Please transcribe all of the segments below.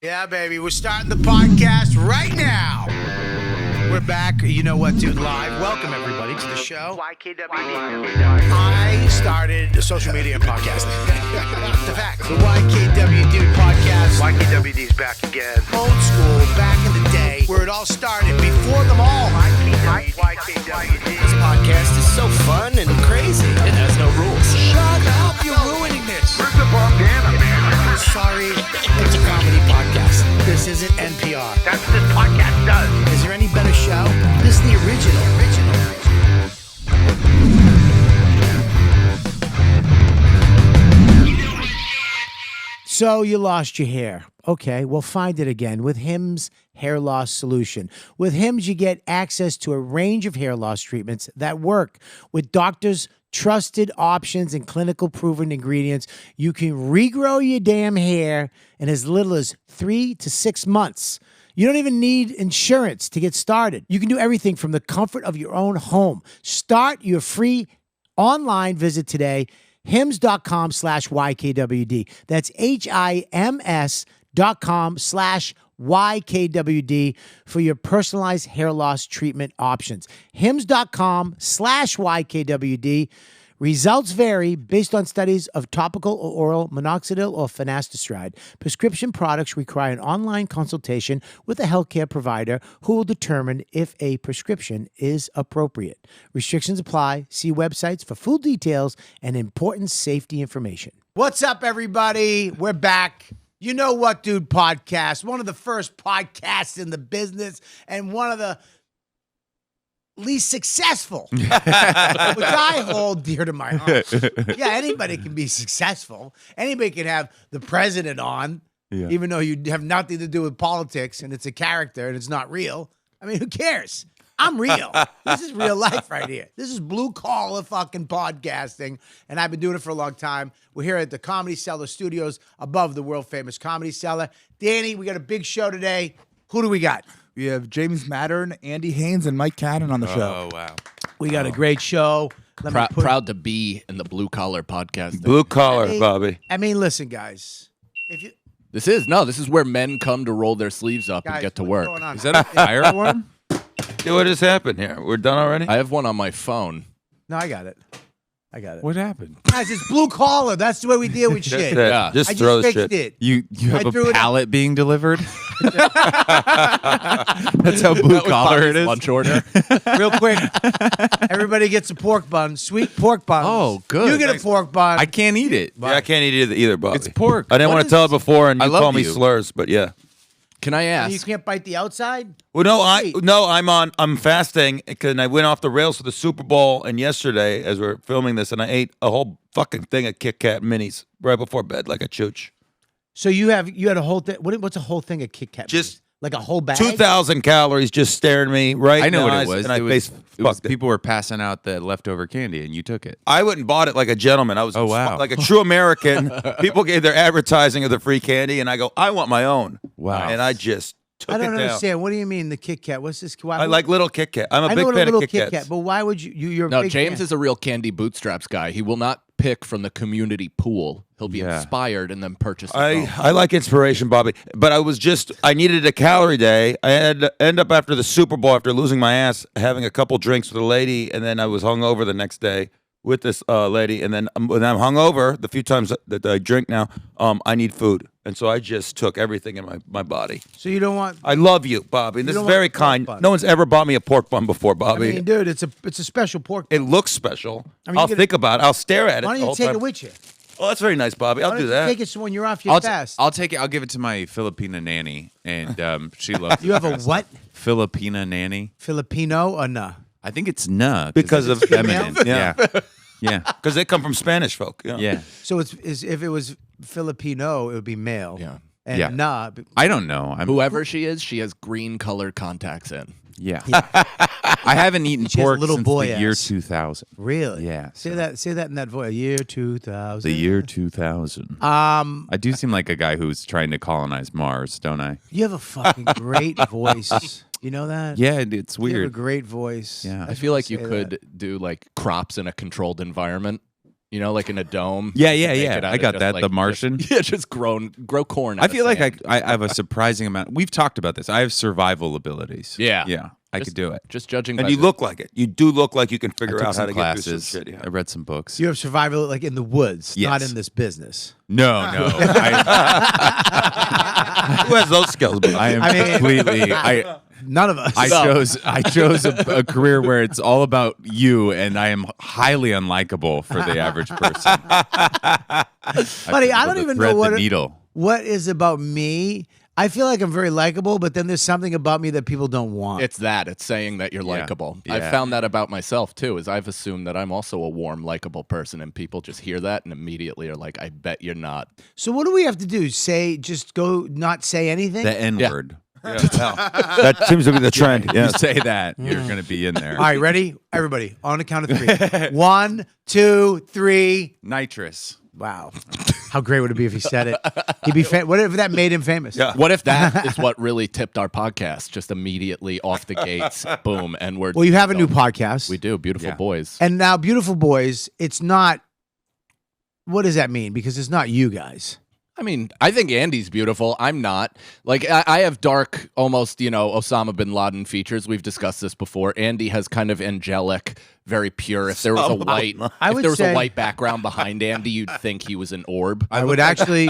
Yeah, baby, we're starting the podcast right now. We're back. You know what, dude? Live. Welcome, everybody, to the show. YKWD. I started social media and podcasting. The fact. The YKWD podcast. YKWD's back again. Old school, back in the day, where it all started, before them all. YKWD. This podcast is so fun and crazy. It has no rules. Shut up, you're ruining this. Where's the bandana, man? Sorry, it's a comedy podcast. This isn't NPR. That's what this podcast does. Is there any better show? This is the original. So you lost your hair. Okay, well, find it again with Hims Hair Loss Solution. With Hims, you get access to a range of hair loss treatments that work. With doctors' trusted options and clinical proven ingredients, you can regrow your damn hair in as little as 3 to 6 months. You don't even need insurance to get started. You can do everything from the comfort of your own home. Start your free online visit today, hims.com/YKWD. That's HIMS.com/YKWD for your personalized hair loss treatment options. HIMS.com/YKWD. Results vary based on studies of topical or oral minoxidil or finasteride. Prescription products require an online consultation with a healthcare provider who will determine if a prescription is appropriate. Restrictions apply. See websites for full details and important safety information. What's up, everybody? We're back. You Know What, Dude podcast, one of the first podcasts in the business and one of the least successful, which I hold dear to my heart. Yeah, anybody can be successful. Anybody can have the president on, even though you have nothing to do with politics and it's a character and it's not real. I mean, who cares? I'm real. This is real life right here. This is blue collar fucking podcasting, and I've been doing it for a long time. We're here at the Comedy Cellar Studios above the world famous Comedy Cellar. Danny, we got a big show today. Who do we got? We have James Mattern, Andy Haynes, and Mike Cadden on the show. Oh, wow. We got a great show. Proud to be in the blue collar podcast. Blue collar, Bobby. I mean, listen, guys. If you This is where men come to roll their sleeves up and get to work. Is that a fire alarm? Dude, what just happened here? We're done already? I have one on my phone. No, I got it. What happened? Guys, it's blue collar. That's the way we deal with shit. Yeah. Just I throw just the fixed shit. it. You have threw a it pallet being delivered? That's how blue collar it is? Lunch order. Real quick, everybody gets a pork bun, sweet pork buns. Oh, good. You get a pork bun. I can't eat it. Yeah, I can't eat it either, Bobby. It's pork. I didn't What want to is- tell it before, and I you love call me you. slurs, but yeah. Can I You ask? can't bite the outside? Well, no, Wait. I'm fasting because I went off the rails for the Super Bowl, and yesterday, as we're filming this, and I ate a whole fucking thing of Kit Kat minis right before bed, like a chooch. So you had a whole thing. What's a whole thing of Kit Kat? Just like a whole bag? 2,000 calories just staring me right I in know the what eyes, it was. and I It was, face it was fucked it. people were passing out the leftover candy, and you took it. I went and bought it like a gentleman. I was Oh, wow. like a true American. People gave their advertising of the free candy, and I go, I want my own. Wow. And I just took I it don't down. understand. What do you mean the Kit Kat? What's this? Why, I like little Kit Kat. I'm a I big know what a fan little of Kit Kats. But why would you're a No, big James fan. is a real candy bootstraps guy. He will not pick from the community pool. He'll be Yeah. inspired and then purchase it. I like inspiration, Bobby. But I needed a calorie day. I had to end up after the Super Bowl, after losing my ass, having a couple drinks with a lady, and then I was hungover the next day with this lady. And then when I'm hungover, the few times that I drink now, I need food. And so I just took everything in my body. So you don't want? I love you, Bobby. And this is don't very want pork kind. bun. No one's ever bought me a pork bun before, I Bobby. mean, dude, it's a special pork. It looks special. I mean, I'll you gotta- think about it. I'll stare at it. Why the don't whole you take time. it with you? Oh, that's very nice, Bobby. Why I'll don't do you that. Take it so when you're off your fast. I'll take it. I'll give it to my Filipina nanny, and she loves it. You have a what? Filipina nanny. Filipino or nah? I think it's nah Because it's of- feminine. Yeah. Yeah. Because they come from Spanish folk. Yeah. Yeah. So if it was Filipino, it would be male. Yeah. And Yeah. nah. I don't know. Whoever she is, she has green colored contacts in. Yeah. I haven't eaten She has pork little since boy the year ass. 2000. Really? Yeah, Say so- that in that voice. Year 2000. The year 2000. I do seem like a guy who's trying to colonize Mars, don't I? You have a fucking great voice. You know that? Yeah, it's You have a weird. great voice. Yeah. I feel like you say could do like crops in a controlled environment. You know, like in a dome. Yeah. Make it out I of got just, that. like, The Martian. just grow corn. I feel like I have a surprising amount. We've talked about this. I have survival abilities. Yeah. Yeah. I could do it. Just judging. And by you look like it. You do look like you can I figure took out how some to classes. get through some shit. Yeah. I read some books. You have survival like in the woods, not Yes. in this business. No. Who has those skills? I am completely. None of us. I chose a career where it's all about you, and I am highly unlikable for the average person. Buddy, I don't even know the needle. what is about me. I feel like I'm very likable, but then there's something about me that people don't want. It's saying that you're likable. I Yeah. found that about myself too. Is I've assumed that I'm also a warm, likable person, and people just hear that and immediately are like, "I bet you're not." So what do we have to do? Just go not say anything? The N word. That seems to be the trend. You Yeah. say that, you're going to be in there. All right, ready? Everybody, on the count of 3. 1, 2, 3. Nitrous. Wow. How great would it be if he said it? He'd be what if that made him famous? Yeah. What if that is what really tipped our podcast? Just immediately off the gates, boom, and we're Well, you have a new podcast. We do, Beautiful Yeah. Boys. And now, Beautiful Boys, it's not. What does that mean? Because it's not you guys. I mean, I think Andy's beautiful. I'm not. Like, I have dark, almost, Osama bin Laden features. We've discussed this before. Andy has kind of angelic, very pure. If there was a white, a white background behind Andy, you'd think he was an orb. I would actually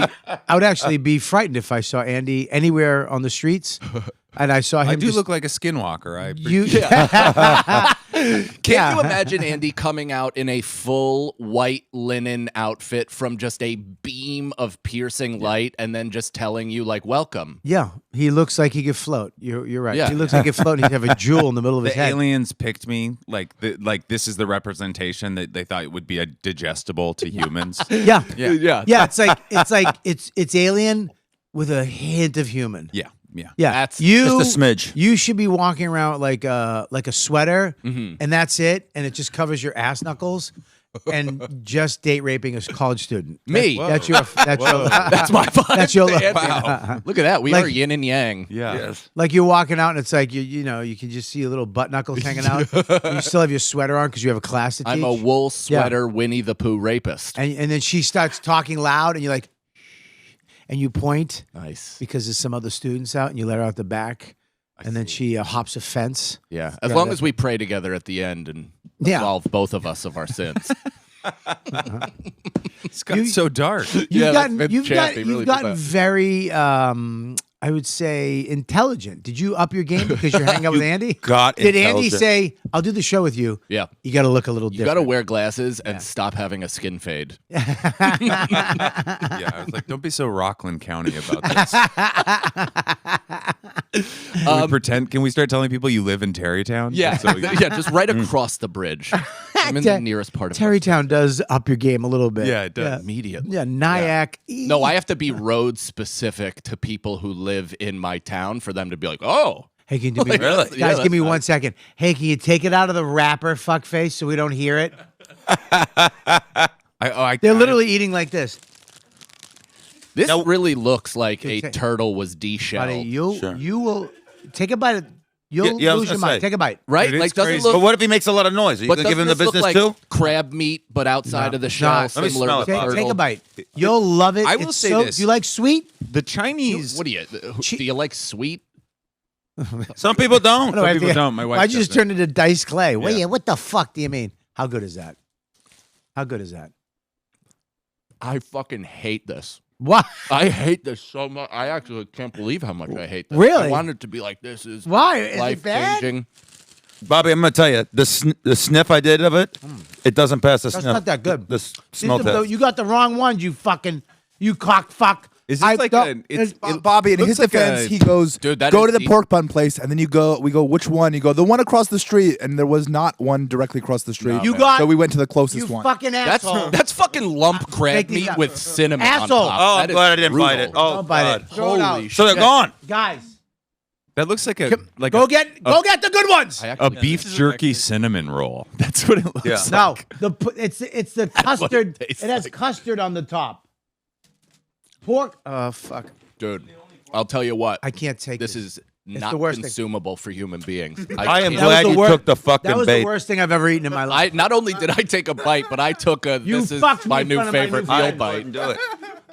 be frightened if I saw Andy anywhere on the streets, and I saw him. I do just- look like a skinwalker. Can you imagine Andy coming out in a full white linen outfit from just a beam of piercing light and then just telling you, like, welcome? Yeah, he looks like he could float. You're right. Yeah. He looks like he could float, and he'd have a jewel in the middle of his The head. aliens picked me like this is the representation that they thought would be a digestible to humans. Yeah, Yeah. yeah. It's alien with a hint of human. Yeah. Yeah, That's you. just a smidge. You should be walking around like a sweater, Mm-hmm. and that's it, and it just covers your ass knuckles, and just date raping a college student. Me. That's your. That's your. That's my vibe. That's your. Wow. Look at that. We Like- are yin and yang. Yeah. Yes. Like you're walking out, and it's like you can just see your little butt knuckles hanging out. You still have your sweater on because you have a class to teach. I'm a wool sweater Winnie the Pooh rapist. and then she starts talking loud, and you're like, and you point Nice. because there's some other students out, and you let her out the back, and then she hops a fence. Yeah. As long as we pray together at the end and Yeah. absolve both of us of our sins. It's gotten so dark. Yeah, that's been champy, really You've gotten bad. very, I would say, intelligent. Did you up your game because you're hanging out with Andy? got Did Andy intelligent. say, "I'll do the show with you"? Yeah. You got to look a little You different. got to wear glasses and stop having a skin fade. Yeah, I was like, don't be so Rockland County about this. Can we pretend? Can we start telling people you live in Terrytown? Yeah. So we- Yeah, just right across the bridge. I'm in the nearest part of Terrytown does up your game a little bit. Yeah, it does. immediately. Yeah, Nyack. No, I have to be road specific to people who live in my town for them to be like, oh. Hey, can you do me, Really? guys? Yeah, give me that's 1 second. Hey, can you take it out of the wrapper, fuckface, so we don't hear it? They're literally eating like this. This Now- really looks like a Okay. turtle was Buddy, deshelled. Sure. you will take a bite. You'll Yeah, I was lose your gonna mind. say. Take a bite. Right? It is Like, doesn't crazy. look. But what if he makes a lot of noise? Are you But going to give him the doesn't this business look like too? crab meat, but outside of the shell, Not- Let me similar smell to it, Take, Bob. turtle? take a bite. You'll love it. I will It's say so, this. Do you like sweet? The Chinese. What do you? Do you like sweet? Some people don't. No, I people think- don't. My wife Why'd you just doesn't. turn into Dice Clay? Wait, Yeah. what the fuck do you mean? How good is that? How good is that? I fucking hate this. What? I hate this so much. I actually can't believe how much I hate this. Really? I wanted to be like, this is Why? Is it life bad? changing. Bobby, I'm going to tell you, the sniff I did of it, it doesn't pass the That's sniff. not that good. The smell test. You got the wrong ones, you cock fuck. Is this like thought- an? It's, it Bobby, in looks his like defense, a- he goes, Dude, that go is to the deep. pork bun place, and then we go, which one? You go, the one across the street, and there was not one directly across the street. You got- so we went to the closest you one. fucking That's asshole. that's fucking lump crab Take these meat out. with cinnamon Asshole. on top. Oh, I'm That is glad I didn't bite it. brutal. Oh, Don't bite God. it. Throw it out. Holy So they're shit. gone. Guys, that looks like a go get the good ones. I a actually- beef jerky cinnamon roll. That's what it looks Yeah. like. No, it's the custard. tastes It has like. custard on the top. Pork. Oh fuck! Dude, I'll tell you what. I can't take This this. is not the worst thing. consumable for human beings. I am can't- glad the you wor- took the fucking That was bait. the worst thing I've ever eaten in my life. Not only did I take a bite, but I took a. You This is fucked me my in new front of my favorite new veal I bite. couldn't do it.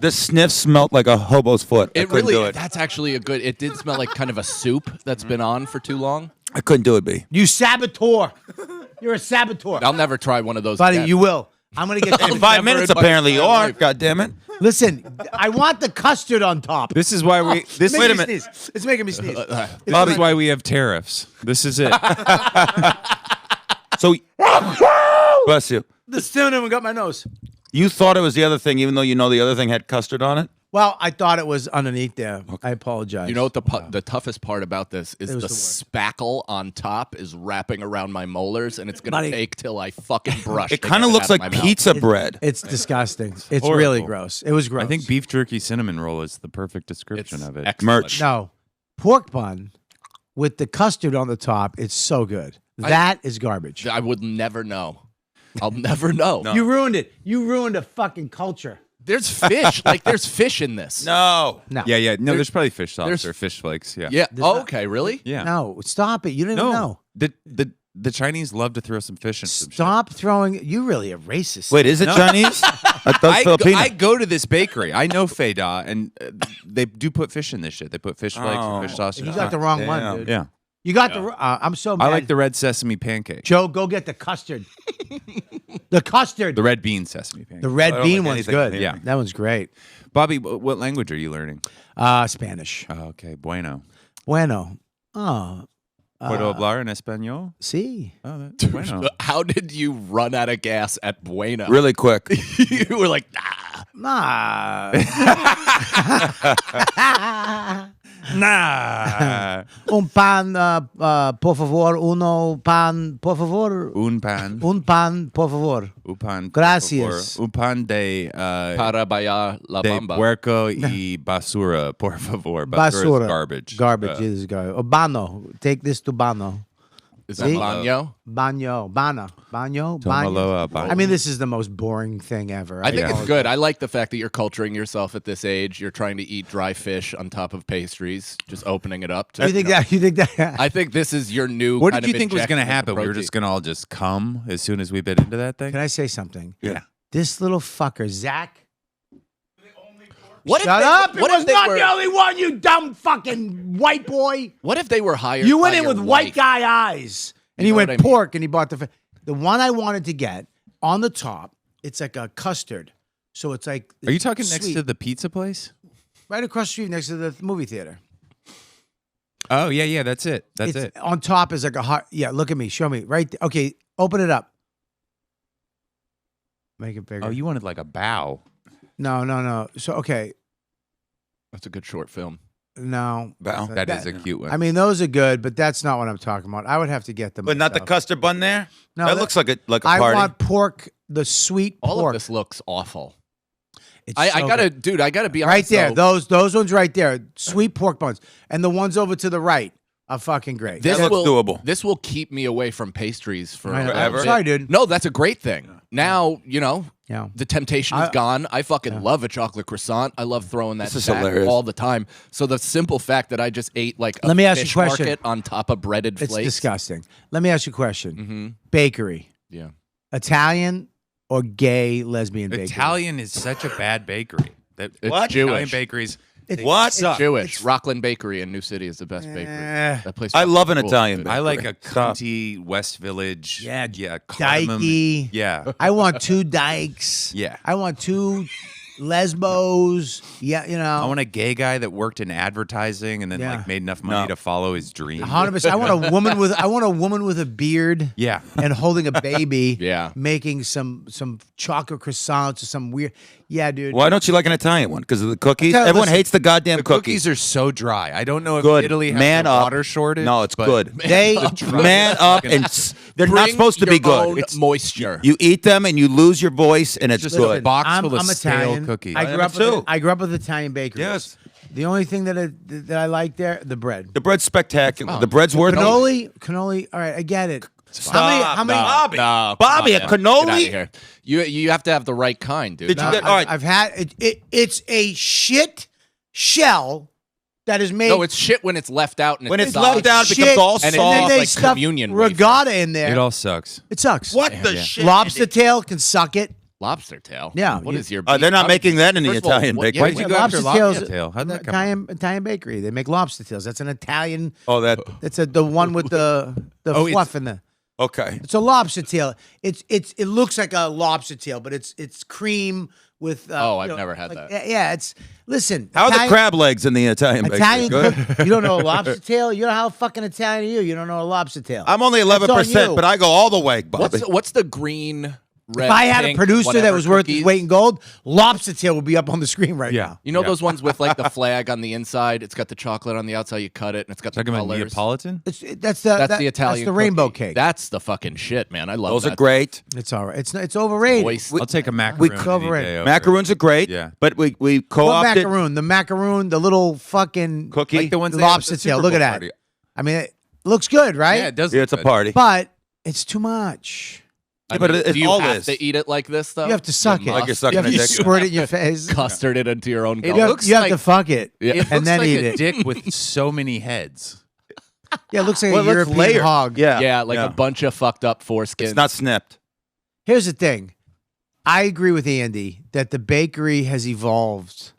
The sniff smelled like a hobo's foot. I It couldn't really. do it. That's actually a good. It did smell like kind of a soup that's been on for too long. I couldn't do it, B. You saboteur. You're a saboteur. I'll never try one of those. Buddy, again. you will. I'm going to get In 5 minutes, in my apparently, you entire are. life. God damn it. Listen, I want the custard on top. This is why we. This It's Wait a making me minute. sneeze. It's making me sneeze. This is why we have tariffs. This is it. So, bless you. The cinnamon got my nose. You thought it was the other thing, even though you know the other thing had custard on it? Well, I thought it was underneath there. I apologize. You know what the toughest part about this is It was the the worst. spackle on top is wrapping around my molars, and it's gonna Buddy. take till I fucking brush. It to kind get of looks out of like my mouth. pizza bread. It's disgusting. It's horrible. really gross. It was gross. I think beef jerky cinnamon roll is the perfect description It's of it. excellent. Merch. No. Pork bun with the custard on the top, it's so good. That is garbage. I would never know. I'll never know. You ruined it. You ruined a fucking culture. There's fish. Like there's fish in this. No. No. Yeah. No, there's probably fish sauce there's- or fish flakes. Yeah. Yeah. There's Oh, not- okay. Really? Yeah. No, stop it. You don't even know. The Chinese love to throw some fish in some shit. Stop throwing. You're really a racist. Wait, is it Chinese? I thought Filipino. I go to this bakery. I know Fei Da, and they do put fish in this shit. They put fish flakes and fish sausage. You got the wrong one, Damn. dude. Yeah. You got the. I'm so mad. I like the red sesame pancake. Joe, go get the custard. The custard. The red bean sesame pancake. The red I don't bean like one's anything good. here. Yeah. That one's great. Bobby, what language are you learning? Spanish. Oh, okay, bueno. Bueno. Oh. Puedo hablar en español? Sí. Oh, that's bueno. How did you run out of gas at Bueno? Really quick. You were like, nah. Nah. Nah. Un pan, por favor. Uno pan, por favor. Un pan. Un pan, por favor. Un pan. Gracias. Un pan de, Para bailar la de bamba. puerco y basura, por favor. Basura is garbage. Garbage is garbage. Oh, Bano. Take this to Bano. Is that See? baño? Baño. Bana. Baño. Tomaloa, Baño. baño. I mean, this is the most boring thing ever. I think Yeah. it's good. I like the fact that you're culturing yourself at this age. You're trying to eat dry fish on top of pastries, just opening it up. To, You think that? You think that? I think this is your new. What kind did you of think was going to injection of happen? We were protein. just going to all just come as soon as we bit into that thing? Can I say something? Yeah. This little fucker, Zach. What if Shut they, up! It What was if they not were? the only one, you dumb fucking white boy. What if they were hired? You by went in your with white wife? guy eyes, and You he know went what I mean? pork, and he bought the one I wanted to get on the top. It's like a custard, so it's like. Are you talking next sweet. to the pizza place? Right across the street, next to the movie theater? Oh, yeah, that's it. That's It's- it. On top is like a hot. Yeah, look at me. Show me right. Okay, open it up. Make it bigger. Oh, you wanted like a bow. No. So okay, That's a good short film. no. Bow. That is a cute one. I mean, those are good, but that's not what I'm talking about. I would have to get them. But not the myself. custard bun there? No, that looks like a I party. want pork, the sweet All pork. of this looks awful. It's I so gotta, good. dude. I gotta be right honest, there. though. Those ones right there, sweet pork buns, and the ones over to the right are fucking great. This That looks will, doable. This will keep me away from pastries for I know. forever. I'm sorry, dude. No, that's a great thing. Now, you know, Yeah. the temptation is gone. I fucking love a chocolate croissant. I love throwing that This is back hilarious. all the time. So the simple fact that I just ate like a Let me ask you a fish question. market on top of breaded It's flakes. disgusting. Let me ask you a question. Mm-hmm. Bakery, Yeah. Italian or gay lesbian bakery? Italian is such a bad bakery. That It's What? Italian Jewish. bakeries. What? Jewish. Rockland Bakery in New City is the best bakery. That place. I love an rules, Italian dude. bakery. I like a Stop. cunty West Village. Yeah, cardamom. dykey. Yeah. I want 2 dykes. Yeah. I want 2 lesbos. Yeah, you I know. want a gay guy that worked in advertising and then Yeah. like made enough money No. to follow his dream. 100%. I want a woman with a beard. Yeah. And holding a baby. Yeah. Making some chocolate croissants or some weird. Yeah, dude. Why don't you like an Italian one? Because of the cookies? Tell- Everyone listen, hates the goddamn The cookies. cookies are so dry. I don't know if Good. Italy has Man a up. water shortage. No, it's but good. They Man up and they're not Bring supposed to your be good. own It's, moisture. you eat them and you lose your voice and it's just good. a box I'm full of stale Italian. cookies. I am grew up too. with, I grew up with Italian bakeries. Yes. The only thing that I like there, the bread. The bread's spectacular. The bread's worth it. Cannoli. All right, I get it. How many? Bobby, No, Bobby, a come on, man. cannoli? Get outta here. You have to have the right kind, dude. Did you No, get- all right. I've had it. It's a shit shell that is made. No, it's shit when it's left out and When it's soft. left out, it Shit, becomes all and and then soft. they like stuff communion wafer. regatta in there. It all sucks. It sucks. What the Yeah. shit? Lobster tail can suck it. Lobster tail. Yeah, What you- is your? They're not making that in the First of all, Italian what- bakery. yeah, Why'd you yeah, go after lobster tail? How'd that come Italian bakery. They make lobster tails. That's an Italian. Oh, that. That's the one with the Oh, fluff in the. Okay. It's a lobster tail. It looks like a lobster tail, but it's cream with. Oh, I've you know, never had like- that. Yeah, it's listen. How are the Italian- crab legs in the Italian bakery? Italian Good? cook, you don't know a lobster tail? You know how fucking Italian are you? You don't know a lobster tail. I'm only That's on 11%, you. but I go all the way, Bobby. What's the green? Red, If I had a pink, producer that whatever was worth his cookies? weight in gold, lobster tail would be up on the screen right Yeah. now. You know those ones with like the flag on the inside? It's got the chocolate on the outside. You cut it, and it's got the Talking about colors. Neapolitan? That's the That's the Italian. That's the rainbow cookie. cake. That's the fucking shit, man. I love Those that. are great. It's all right. It's overrated. Moist. I'll take a macaroon. cover any it. day over Macaroons are great. Yeah. But we What co-opted. macaroon? The macaroon, the little fucking Cookie? Like the ones they have at lobster the Super tail. Look at Bowl that. party. I mean, it looks good, right? Yeah, it does. Yeah, look it's a good. party. But it's too much. I Yeah, but mean, it's do you all have this. to eat it like this though? You have to suck it. Like you're sucking You have a to dick. squirt it in your face. Custard it into your own It gullet. You have, looks you have like- to fuck it Yeah. It and looks then like eat a it. dick with so many heads. Yeah, it looks like Well, a let's European layer. hog. Yeah, like a bunch of fucked up foreskins. It's not snipped. Here's the thing. I agree with Andy that the bakery has evolved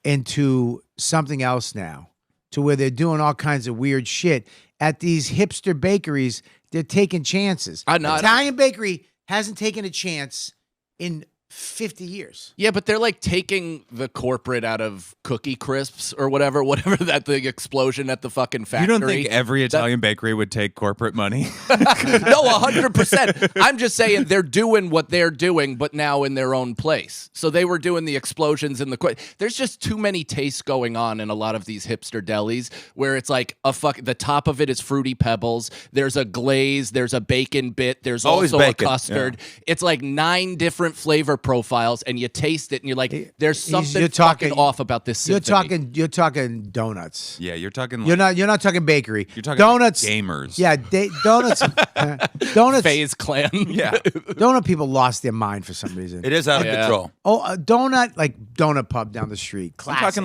into something else now, to where they're doing all kinds of weird shit. At these hipster bakeries, they're taking chances. I know. Italian bakery hasn't taken a chance in 50 years. Yeah, but they're like taking the corporate out of Cookie Crisps or whatever that the explosion at the fucking You factory. don't think every Italian bakery would take corporate money? No, 100%. I'm just saying they're doing what they're doing, but now in their own place. So they were doing the explosions in the. There's just too many tastes going on in a lot of these hipster delis where it's like the top of it is Fruity Pebbles. There's a glaze. There's a bacon bit. There's Always also bacon, a custard. It's like 9 different flavor profiles, and you taste it, and you're like, "There's something you're talking- fucking off about this." You're symphony. talking donuts. Yeah, you're talking. You're not talking bakery. You're talking donuts. gamers. Yeah, donuts. Donuts. Phase Clan. Yeah. Donut people lost their mind for some reason. It is out of Yeah. control. Oh, a donut pub down the street. I'm Classic. talking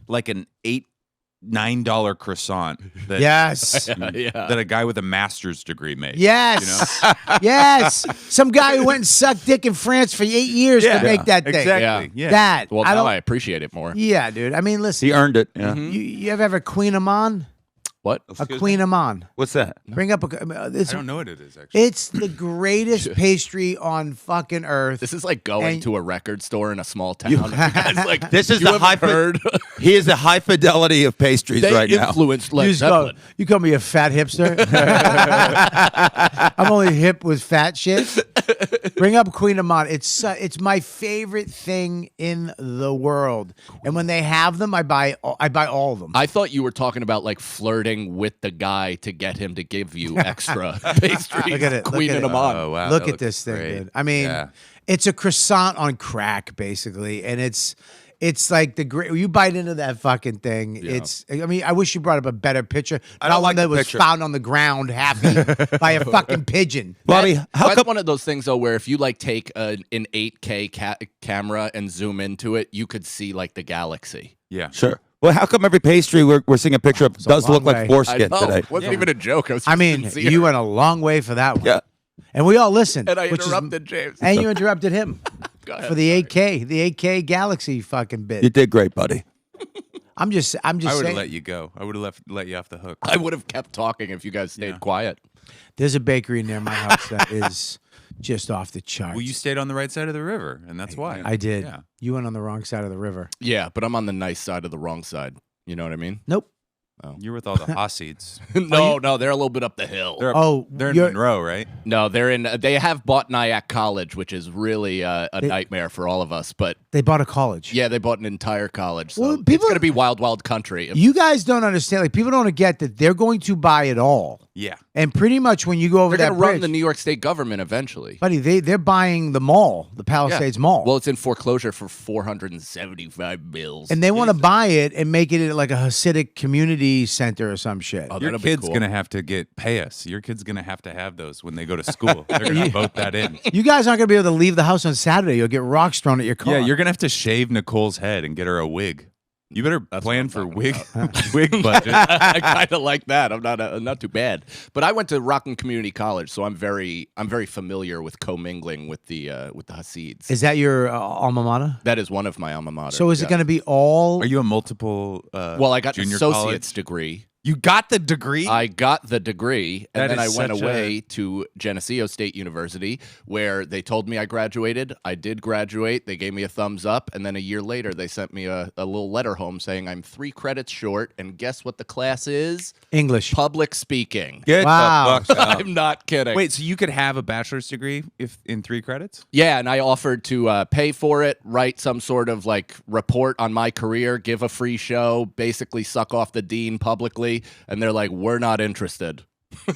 like an $8-9 croissant. That, Yes. Yeah. That a guy with a master's degree made. Yes. Yes. Some guy who went and sucked dick in France for 8 years to make that thing. Exactly. Yeah. That. Well, I now don't. I appreciate it more. Yeah, dude. I mean, listen. He earned it. Yeah. You ever have a Queen Amman? What? A Queen Amman. What's that? Bring up I don't know what it is actually. It's the greatest pastry on fucking earth. This is like going And- to a record store in a small town. You guys, like, This is you the haven't high. heard. He is the high fidelity of pastries They right now. influenced Led You, Zeppelin. you call me a fat hipster? I'm only hip with fat shit. Bring up Queen Amman. It's my favorite thing in the world. And when they have them, I buy all of them. I thought you were talking about like flirting with the guy to get him to give you extra pastries. Look at it, look Queen at and it. Amman. Oh, wow. Look that at this looks thing, great. dude. I mean, Yeah. it's a croissant on crack, basically, and it's like the great. You bite into that fucking thing. Yeah. It's. I mean, I wish you brought up a better picture. I Not don't one like that the was picture. found on the ground, happy by a fucking pigeon. Bobby, how That's come? one of those things though, where if you like take an 8K camera and zoom into it, you could see like the galaxy. Yeah. Sure. Well, how come every pastry we're seeing a picture of does long look like way. I foreskin know. today? It wasn't even a joke. I was I just mean, sincere. you went a long way for that one. Yeah. And we all listened. and I which is- interrupted James. and you interrupted him Go ahead. for the 8K Galaxy fucking bit. You did great, buddy. I'm just I would have saying. let you go. I would have let you off the hook. I would have kept talking if you guys stayed quiet. There's a bakery near my house that is just off the charts. Well, you stayed on the right side of the river, and that's why. I did. Yeah. You went on the wrong side of the river. Yeah, but I'm on the nice side of the wrong side. You know what I mean? Nope. You're with all the Hassids. no, they're a little bit up the hill. They're in you're- Monroe, right? No, they're in. They have bought Nyack College, which is really a nightmare for all of us. But They bought a college. yeah, they bought an entire college. So Well, it's people- going to be wild, wild country. You guys don't understand. Like, people don't get that they're going to buy it all. Yeah. And pretty much when you go over They're that going to run bridge, the New York State government eventually. buddy, they're buying the mall, the Palisades Mall. Well, it's in foreclosure for $475 billion. and they want to buy it and make it like a Hasidic community center or some shit. Oh, Your that'd be kid's cool. gonna have to pay us. Your kid's gonna have to have those when they go to school. They're gonna vote that in. You guys aren't going to be able to leave the house on Saturday. You'll get rocks thrown at your car. Yeah, you're gonna have to shave Nicole's head and get her a wig. You better plan for wig budget. I kind of like that. I'm not too bad. But I went to Rockland Community College, so I'm very familiar with commingling with the Hasids. Is that your alma mater? That is one of my alma mater. So is it going to be all? Are you a multiple? Well, I got an junior associate's college? degree. You got the degree. I got the degree, and That then I is went such away to Geneseo State University, where they told me I graduated. I did graduate. They gave me a thumbs up, and then a year later, they sent me a little letter home saying I'm 3 credits short, and guess what the class is? English. Public speaking. Get Wow. the fuck out. I'm not kidding. Wait, so you could have a bachelor's degree if in 3 credits? Yeah, and I offered to pay for it, write some sort of like report on my career, give a free show, basically suck off the dean publicly, and they're like, "We're not interested."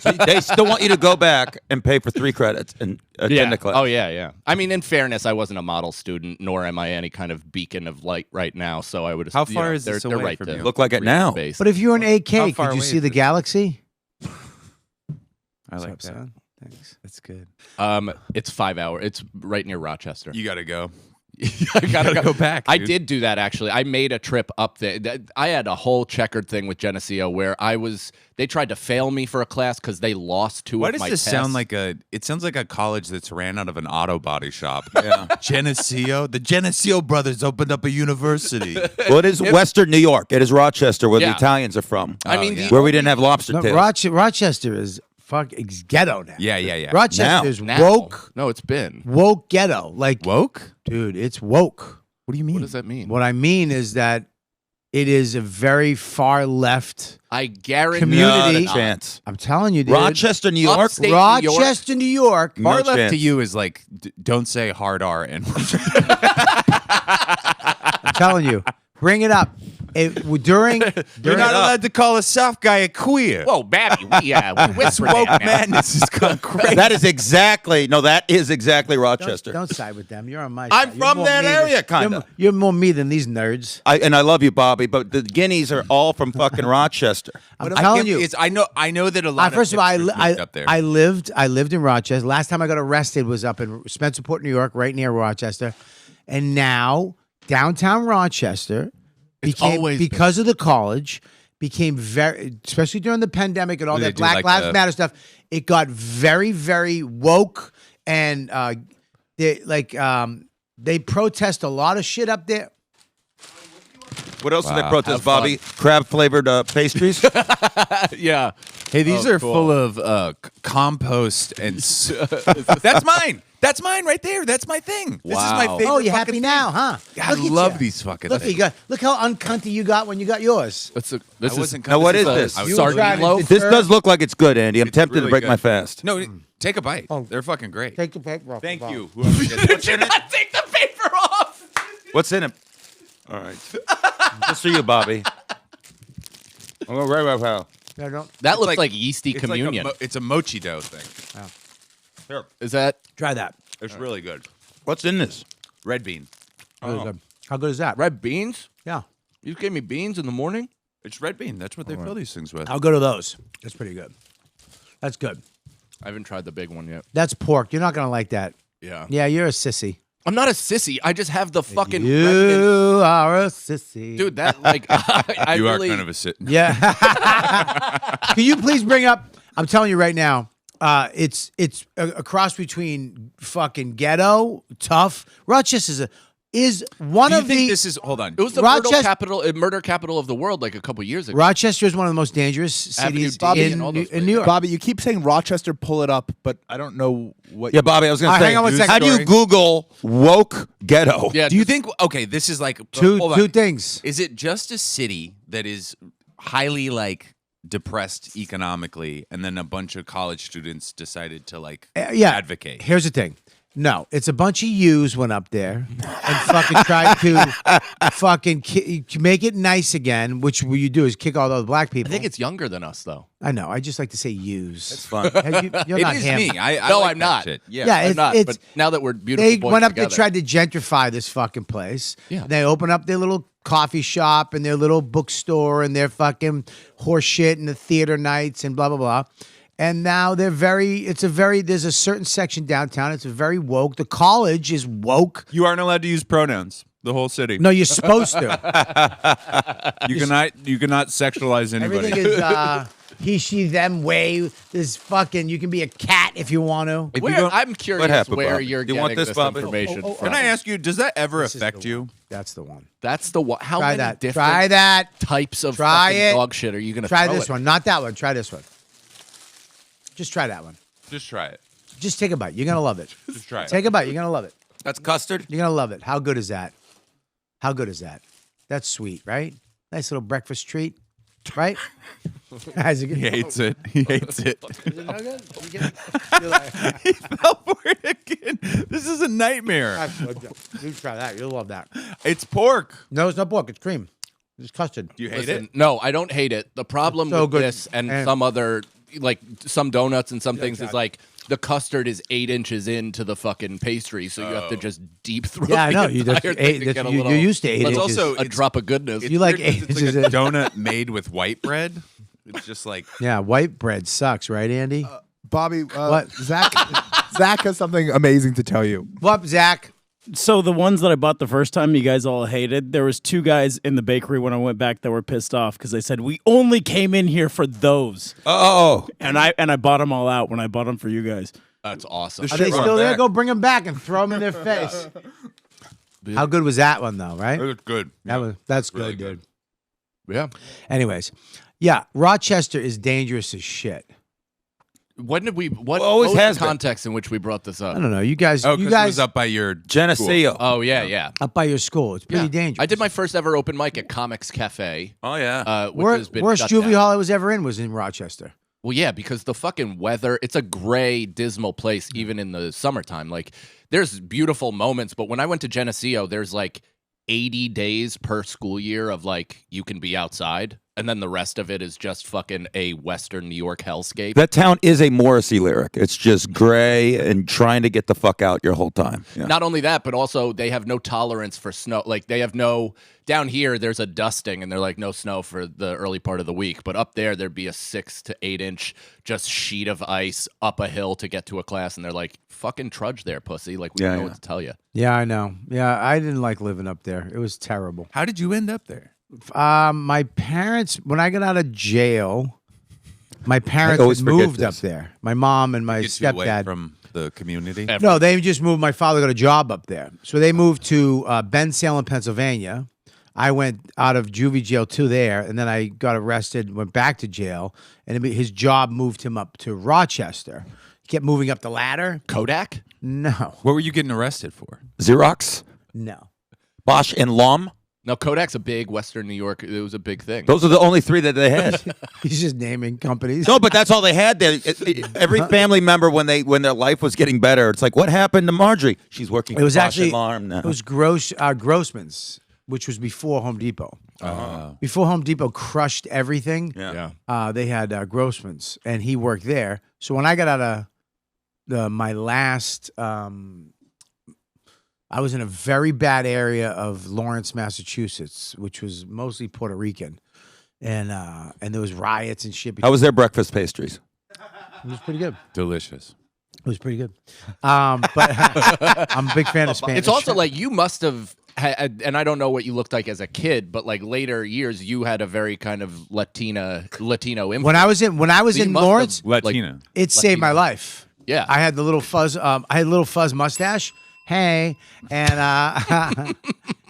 So they still want you to go back and pay for 3 credits and attend the class. Oh yeah. I mean, in fairness, I wasn't a model student, nor am I any kind of beacon of light right now. So I would. How far is they're, this they're away right from to you? Look like it now. base. But if you're an How AK, far could you away see is the it? galaxy? I like What's that. up, son? Thanks. That's good. It's 5 hours. It's right near Rochester. You got to go. I gotta go back, I dude. did do that actually. I made a trip up there. I had a whole checkered thing with Geneseo where they tried to fail me for a class because they lost 2 Why of does my this tests. sound like it sounds like a college that's ran out of an auto body shop. Yeah. Geneseo? The Geneseo brothers opened up a university. Well, it is Western New York. It is Rochester, where Yeah. the Italians are from. I mean, yeah. the Where we didn't have lobster No, tails. Rochester is it's ghetto now. Yeah. Rochester is now- woke No, it's been. ghetto. Like, Woke? dude, it's woke. What do you mean? What does that mean? What I mean is that it is a very far left. I guarantee Community- Not a chance. I'm telling you, dude. Rochester, New York. Upstate New York. Rochester, New York. Far No left chance. to you is like, don't say hard R and I'm telling you. Bring it up. During You're not allowed to call a soft guy a queer. Whoa, Babby, we This woke madness has gone crazy. That is exactly Rochester. Don't side with them. You're on my I'm side. from that area, kinda. You're more me than these nerds. I love you, Bobby, but the Guineas are all from fucking Rochester. I'm I telling can't- you. it's- I know that a lot First of all, hipsters moved up there. I lived in Rochester. Last time I got arrested was up in Spencerport, New York, right near Rochester. And now downtown Rochester became, always because of the college, became very, especially during the pandemic and all Do they that do Black like Lives the- Matter stuff. It got very, very woke, and they protest a lot of shit up there. What else do they Wow. protest, Have fun. Bobby? Crab flavored pastries? yeah. Hey, these Oh, are cool. full of compost and. That's mine. That's mine right there. That's my thing. This is my Wow. favorite. Oh, you fucking happy thing. now, huh? I Look at love ya. these fucking Look, things. look how uncunty you got when you got yours. This I is wasn't Now, what is a this? I was sardine driving loaf. to- This does look like it's good, Andy. I'm It's tempted to really break good. my fast. No, take a bite. They're fucking great. Take the paper off. Thank the you. bottom. Whoever gets- What's in it? Take the paper off. What's in it? All right. Just for you, Bobby. I'm going right with how. No, don't. That looks like- like yeasty It's communion. Like it's a mochi dough thing. Is that Try that. It's really good. What's in this? Red bean. Really good. How good is that? red beans? Yeah. You gave me beans in the morning? It's red bean. That's what they fill these things with. I'll go to those. That's pretty good. That's good. I haven't tried the big one yet. That's pork. You're not gonna like that. Yeah. Yeah, you're a sissy. I'm not a sissy. I just have the fucking remnant. You are a sissy, Dude, that like I You really are kind of a sit. Yeah. Can you please bring up? I'm telling you right now. It's a cross between fucking ghetto, tough. Rochester is one Do you of think the. this is? Hold on. It was the murder capital of the world like a couple years ago. Rochester is one of the most dangerous Avenue cities D in and all those New York. Bobby, you keep saying Rochester, pull it up, but I don't know what. Yeah, Bobby, I was going to say, hang on one second. how do you Google woke ghetto? Yeah, Do you think? Okay, this is like Two hold on. things. Is it just a city that is highly like depressed economically, and then a bunch of college students decided to like advocate? Here's the thing. No, it's a bunch of yous went up there and fucking tried to fucking make it nice again, which what you do is kick all those black people. I think it's younger than us though. I know. I just like to say yous. It's fun. You're It not is him. me. I No, like I'm that not. shit. Yeah, I'm it's- not. it's- But now that we're beautiful They boys went up together. there, tried to gentrify this fucking place. Yeah. They opened up their little coffee shop and their little bookstore and their fucking horse shit and the theater nights and blah, blah, blah. And now there's a certain section downtown. It's a very woke. The college is woke. You aren't allowed to use pronouns. the whole city. No, you're supposed to. You cannot sexualize anybody. Everything is he, she, them, way. There's fucking. You can be a cat if you want to. If you don't- I'm curious happened, where Bobby? you're You getting want this, this Bobby? information from. Can I ask you, does that ever This is affect the you? one. That's the one. That's the one. How Try many that. different Try that. types of Try fucking it. dog shit are you gonna Try throw this it? one. Not that one. Try this one. Just try that one. Just try it. Just take a bite. You're gonna love it. Just try it. Take a bite. You're gonna love it. That's custard. You're gonna love it. How good is that? How good is that? That's sweet, right? Nice little breakfast treat, right? How's it He good? hates it. He hates it. Is it no good? You get it? You're like, He fell for it again. This is a nightmare. "That's good. You try that. You'll love that. It's pork. No, it's not pork. It's cream. It's custard. Do you hate Listen, it? no, I don't hate it. The problem So with good. this and And- some other, like some donuts and some things, is like the custard is 8 inches into the fucking pastry, so you have to just deep throat. Yeah, I know. The You entire just- thing eight- to that's- get a you- little, you're used to 8 But it's inches. also a drop of goodness. You like weird 'cause 8 it's inches. like a donut made with white bread. It's just like Yeah, white bread sucks, right, Andy? Bobby, What? Zach has something amazing to tell you. What, Zach? So the ones that I bought the first time, you guys all hated. There was 2 guys in the bakery when I went back that were pissed off because they said we only came in here for those, Oh, and I bought them all out when I bought them for you guys. That's awesome. Are they Shit, still run there? back. Go bring them back and throw them in their face. How good was that one, though? Right? it's good. That's Really good, dude. Yeah. Anyways, yeah, Rochester is dangerous as shit. When did we? What Always was has the been. context in which we brought this I up? don't know. You guys, Oh, you because it guys was up by your Geneseo. Oh yeah. up by your school. It's pretty Yeah. dangerous. I did my first ever open mic at Comics Cafe. Oh yeah. Which has been worst shut juvie down. hall I was ever in was in Rochester. Well, yeah, because the fucking weather, it's a gray, dismal place, even in the summertime. Like, there's beautiful moments, but when I went to Geneseo, there's like 80 days per school year of like, you can be outside. And then the rest of it is just fucking a Western New York hellscape. That town is a Morrissey lyric. It's just gray and trying to get the fuck out your whole time. Yeah. Not only that, but also they have no tolerance for snow. Like, they have no, down here, there's a dusting and they're like, no snow for the early part of the week. But up there, there'd be a 6 to 8 inch just sheet of ice up a hill to get to a class. And they're like, fucking trudge there, pussy. Like, we don't know what to tell you. Yeah, I know. Yeah, I didn't like living up there. It was terrible. How did you end up there? My parents, when I got out of jail, my parents always had forget moved up this. there. My mom and my Gets you away stepdad. from the community. No, they just moved. My father got a job up there. So they moved to Ben Salem, Pennsylvania. I went out of juvie jail to there, and then I got arrested, went back to jail, and his job moved him up to Rochester. He kept moving up the ladder. Kodak? No, What were you getting arrested for? Xerox, no. Bosch, and Lom. No, Kodak's a big Western New York. It was a big thing. Those are the only 3 that they had. He's just naming companies. No, but that's all they had there. Every family member, when their life was getting better, it's like, what happened to Marjorie? She's working. It was for Bosch actually and Lom now. it was Grossman's, which was before Home Depot. Before Home Depot crushed everything. Yeah. They had Grossman's, and he worked there. So when I got out of my last, I was in a very bad area of Lawrence, Massachusetts, which was mostly Puerto Rican, and there was riots and shit. How was their breakfast pastries? It was pretty good. Delicious. It was pretty good. But I'm a big fan of Spanish. It's also like you must have had, and I don't know what you looked like as a kid, but like later years, you had a very kind of Latino influence. when I was in So you in must have, Lawrence, Latina. it saved my life. Yeah. I had the little fuzz. I had a little fuzz mustache. Hey, and I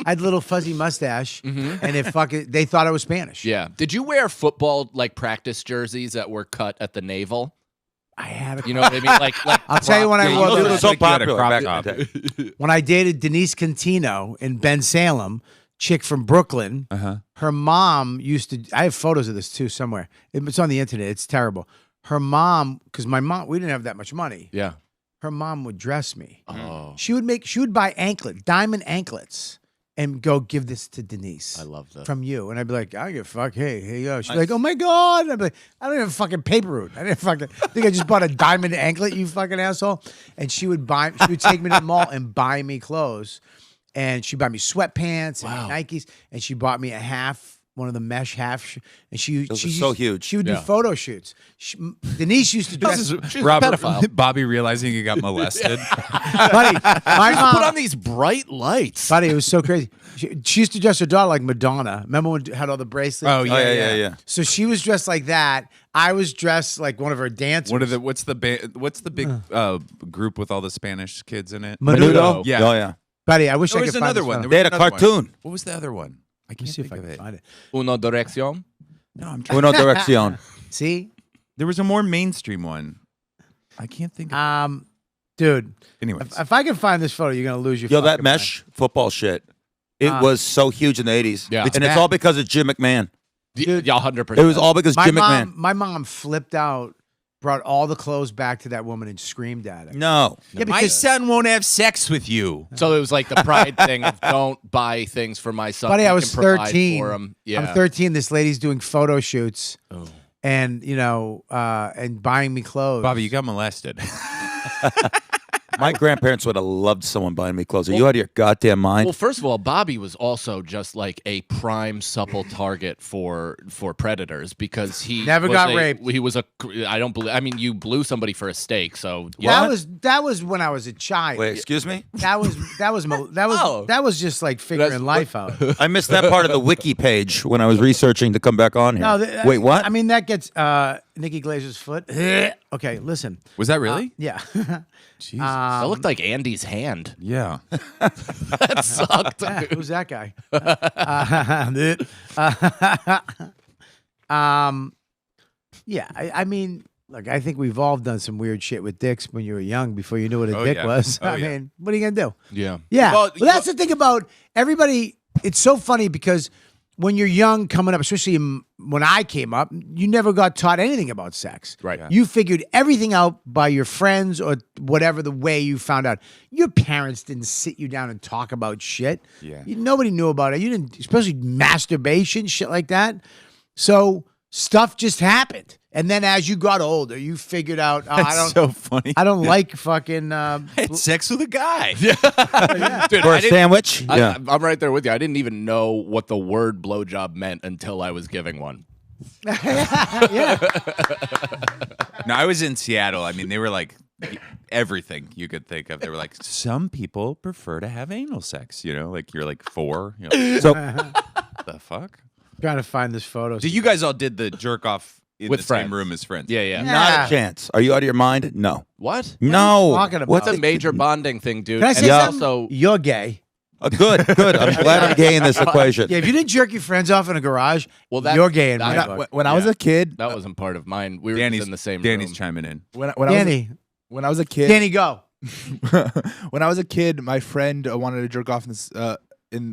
had a little fuzzy mustache, and they thought I was Spanish. Yeah. Did you wear football like practice jerseys that were cut at the navel? I had a. You know what I mean? Like I'll tell you when I wore Those were those. so like you had a popular crop back top. in the day. When I dated Denise Cantino in Ben Salem, chick from Brooklyn. Her mom used to. I have photos of this too somewhere. It's on the internet. It's terrible. Her mom, because my mom, we didn't have that much money. yeah. Her mom would dress me. Oh, She would buy diamond anklets, and go give this to Denise. I love that. From you, and I'd be like, I don't give a fuck. Hey, here you go. She'd be like, oh my god. And I'd be like, I don't even fucking paper route. I didn't fucking think I just bought a diamond anklet. You fucking asshole. And she would take me to the mall and buy me clothes, and she'd buy me sweatpants and Nikes, and she bought me a half one of the mesh and she Those are so huge. She would do photo shoots. Denise used to dress. She's Robert, a pedophile. Bobby realizing he got molested. Buddy, my Put on mom. these bright lights. Buddy, it was so crazy. She used to dress her daughter like Madonna. Remember when had all the bracelets? Oh, yeah. yeah. So she was dressed like that. I was dressed like one of her dancers. What's the big group with all the Spanish kids in it? Menudo. Yeah. Oh yeah. Buddy, I wish There I was could find another this one. photo. They had a Another one. cartoon. What was the other one? I Let me can't see if think I of can it. find it. Uno dirección. No, I'm trying. Uno dirección. See, There was a more mainstream one. I can't think of dude, Anyways. if I can find this photo, you're gonna lose your. Yo, that fucking mesh football shit. It was so huge in the 80s. Yeah. And it's bad. all because of Jim McMahon. Dude, Yeah, 100%. It was all because mind. Jim My McMahon. mom flipped out, brought all the clothes back to that woman, and screamed at her. No. Yeah, My because, son won't have sex with you. So it was like the pride thing of don't buy things for my son. buddy, You I was can provide 13. For him. Yeah. I'm 13. This lady's doing photo shoots, Oh. and and buying me clothes. Bobby, you got molested. My grandparents would have loved someone buying me clothes. Are you out of your goddamn mind? Well, first of all, Bobby was also just like a prime supple target for predators because he Never was got raped. He was a. I don't believe. I mean, you blew somebody for a steak, so That was when I was a child. Wait, excuse me? That was Oh. that was just like figuring That's- life out. I missed that part of the wiki page when I was researching to come back on here. No, Wait, what? I mean, that gets Nikki Glazer's foot. Okay, listen. Was that really? Yeah. Jesus. that looked like Andy's hand. yeah. That sucked. Who's that guy? Yeah, I mean, look, I think we've all done some weird shit with dicks when you were young before you knew what a Oh, dick yeah. was. Oh, I yeah. mean, what are you going to do? Yeah. Yeah. Well, Well, that's the thing about everybody. It's so funny because when you're young coming up, especially when I came up, you never got taught anything about sex. Right. Yeah. You figured everything out by your friends or whatever the way you found out. Your parents didn't sit you down and talk about shit. Yeah. Nobody knew about it. You didn't, especially masturbation, shit like that. So stuff just happened. And then as you got older, you figured out, oh, That's so funny. I don't like fucking. I had sex with a guy. Dude, For I a didn't- sandwich? Yeah. I'm right there with you. I didn't even know what the word blowjob meant until I was giving one. Yeah. No, I was in Seattle. I mean, they were like everything you could think of. They were like, some people prefer to have anal sex. You know, like you're like 4. You know, So the fuck? Trying to find this photo. You guys all did the jerk off in With the friends. same room as friends. Yeah, yeah. not a chance. Are you out of your mind? No. What? No. talking about? What's It's a the- major bonding thing, dude. Can I And say it's something? also You're gay. Good. I'm glad I'm gay in this equation. Yeah, if you didn't jerk your friends off in a garage, Well, that's- you're gay in that- my When, book. when I was a kid, that wasn't part of mine. We were Danny's in the same Danny's room. chiming in. when Danny, when I was a kid, Danny, go. when I was a kid, my friend wanted to jerk off in this,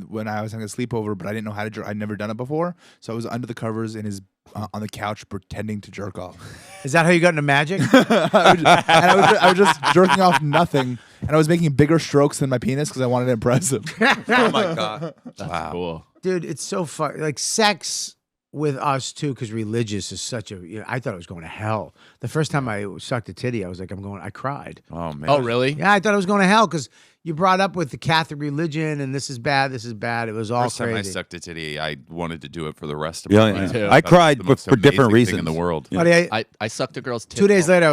when I was having a sleepover, but I didn't know how to jerk. I'd never done it before, so I was under the covers in his on the couch pretending to jerk off. Is that how you got into magic? I was just jerking off nothing, and I was making bigger strokes than my penis because I wanted to impress him. Oh my god. That's cool. Dude, it's so fun. Like sex with us too, because religious is such a. I thought I was going to hell. The first time I sucked a titty, I was like, I cried. Oh man. Oh, really? Yeah, I thought I was going to hell because you brought up with the Catholic religion and this is bad, this is bad. It was all First time I crazy. sucked a titty, I wanted to do it for the rest of Yeah, my life. too. I That's cried the but most for different amazing thing reasons. in the world. Buddy, I sucked a girl's tit. 2 days later, I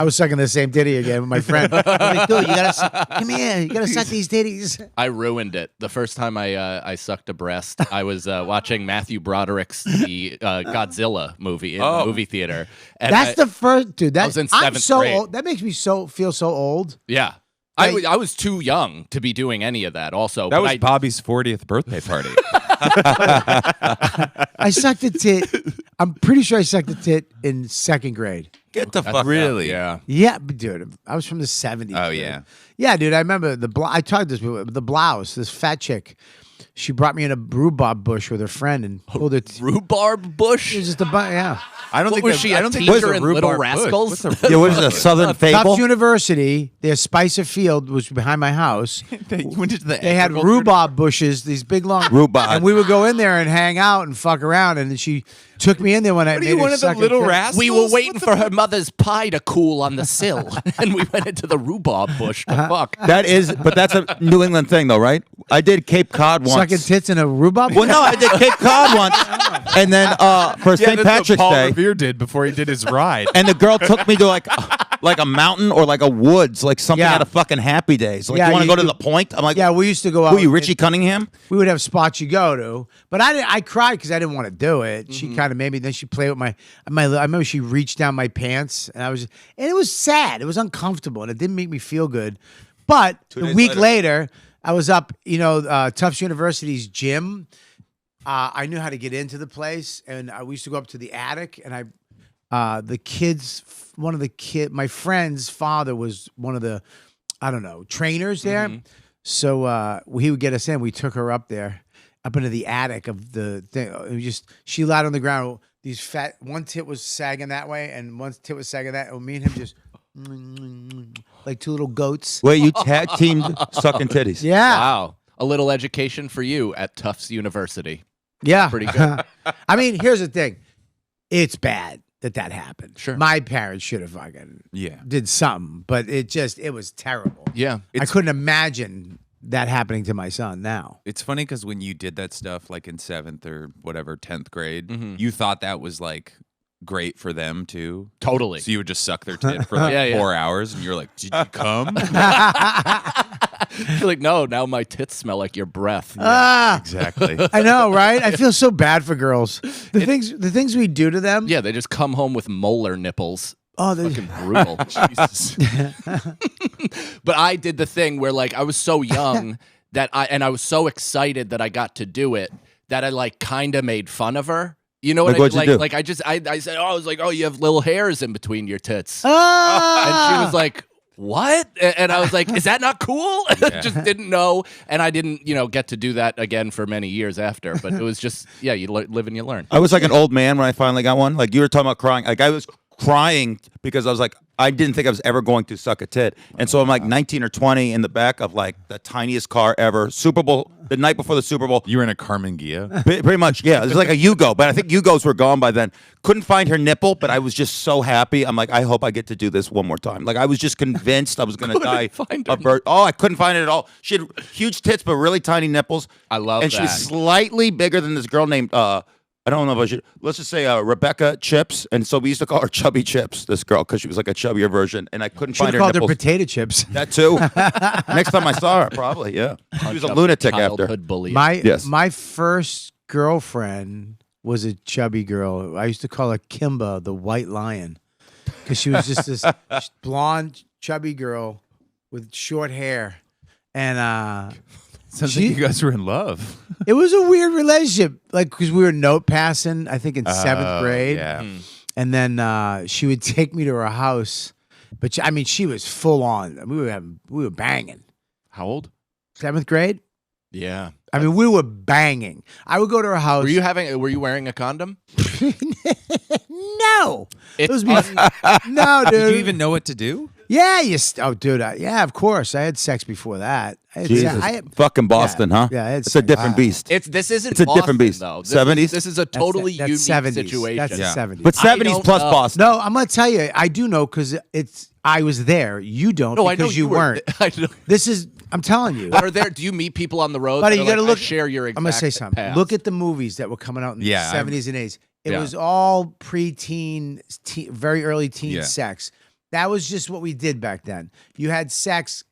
was sucking the same titty again with my friend. I'm like, dude, come here, you gotta suck these titties. I ruined it. The first time I sucked a breast, I was watching Matthew Broderick's the Godzilla movie in the movie theater. And That's the first, dude. I was in I'm 7th so grade. old. That makes me feel so old. Yeah. Like- I was too young to be doing any of that also. That but was Bobby's 40th birthday party. I sucked a tit. I'm pretty sure I sucked a tit in 2nd grade. Get the fuck really? Yeah. Yeah, but dude, I was from the 70s. Oh, dude. yeah. Yeah, dude, I remember I talked this the blouse, this fat chick. She brought me in a rhubarb bush with her friend and pulled it. Rhubarb bush? It was just yeah. I don't What think was that- she, I a don't think teacher there's a in Little rhubarb bush. Rascals? What's a Yeah, what is it, a Southern Fable? Tufts University, their Spicer Field was behind my house. You went to the They had agriculture- rhubarb bushes, these big long Rhubarb. and we would go in there and hang out and fuck around. And then took me in there when I What are made you, her one of the suck little it. rascals? We were waiting for her mother's pie to cool on the sill, and we went into the rhubarb bush to fuck. That is, but that's a New England thing, though, right? I did Cape Cod once. Sucking tits in a rhubarb. Well, no, I did Cape Cod once, and then for St. Patrick's Paul Day, Revere did before he did his ride. and the girl took me to like a mountain or like a woods, like something Yeah. out of fucking Happy Days. Like, Yeah, you want to you- go to the Point? I'm like, Yeah, we used to go out. who are you, Richie Cunningham? We would have spots you go to, but I cried because I didn't want to do it. She kind of made me. Then she played with my. I remember she reached down my pants, and it was sad. It was uncomfortable, and it didn't make me feel good. But a days week later, I was up, Tufts University's gym. I knew how to get into the place, and we used to go up to the attic, and my friend's father was one of the, I don't know, trainers there. So he would get us in. We took her up there, up into the attic of the thing. It was she lied on the ground. One tit was sagging that way, and one tit was sagging that. And me and him just like two little goats. Wait, you tag teamed sucking titties? Yeah, Wow. A little education for you at Tufts University. yeah, Pretty good. I mean, here's the thing: it's bad that happened. Sure. My parents should have fucking did something, but it was terrible. Yeah. I couldn't imagine that happening to my son now. It's funny because when you did that stuff like in 7th or whatever, 10th grade, Mm-hmm. you thought that was like great for them too. Totally. So you would just suck their tit for like Yeah. 4 hours and you're like, did you come? You're like, no, now my tits smell like your breath. Exactly. I know, right? I feel so bad for girls. The things we do to them. Yeah, they just come home with molar nipples. Oh, they, Fucking brutal. Jesus. But I did the thing where like I was so young that I was so excited that I got to do it that I like kind of made fun of her. You know what Like, what'd you do? Like I said, I was like, oh, you have little hairs in between your tits. ah! And she was like, what? And I was like, is that not cool? Just didn't know. And I didn't, get to do that again for many years after. But it was just, you live and you learn. I was like an old man when I finally got one. Like you were talking about crying. Like I was crying because I was like, I didn't think I was ever going to suck a tit. And so I'm like 19 or 20 in the back of like the tiniest car ever. Super Bowl, the night before the Super Bowl. You were in a Carmen Gia. Pretty much, yeah. It was like a Yugo, but I think Yugos were gone by then. Couldn't find her nipple, but I was just so happy. I'm like, I hope I get to do this one more time. Like I was just convinced I was going to die. find her I couldn't find it at all. She had huge tits, but really tiny nipples. I love and that. she's slightly bigger than this girl named I don't know if I should. Let's just say Rebecca Chips, and so we used to call her Chubby Chips. This girl, because she was like a chubbier version, and I couldn't Should find have her called her nipples. potato chips. That too. Next time I saw her, probably yeah. She was a lunatic after. Childhood bully. My first girlfriend was a chubby girl. I used to call her Kimba, the White Lion, because she was just this blonde, chubby girl with short hair, and Sounds like you guys were in love. it was a weird relationship. Like because we were note passing, I think in 7th grade, Yeah. and then she would take me to her house. But she was full on. We were banging. How old? 7th grade. Yeah. I mean, we were banging. I would go to her house. Were you wearing a condom? No. It's It was no, dude. Did you even know what to do? Yeah, dude. Yeah, of course. I had sex before that. I had Jesus, fucking Boston, huh? Yeah, it's a different beast. This isn't It's a different Boston, beast. though. 70s? This is a totally that's unique 70s. situation. That's Yeah. the 70s. But 70s don't plus know. Boston. No, I'm gonna tell you. I do know because I was there. You don't No, I know because you weren't. I know. I'm telling you. Do you meet people on the road? Buddy, that you are gotta like, look. I share your exact I'm gonna say something. past? Look at the movies that were coming out in the Yeah, 70s and 80s. It Yeah. was all preteen, very early teen Yeah. sex. That was just what we did back then. You had sex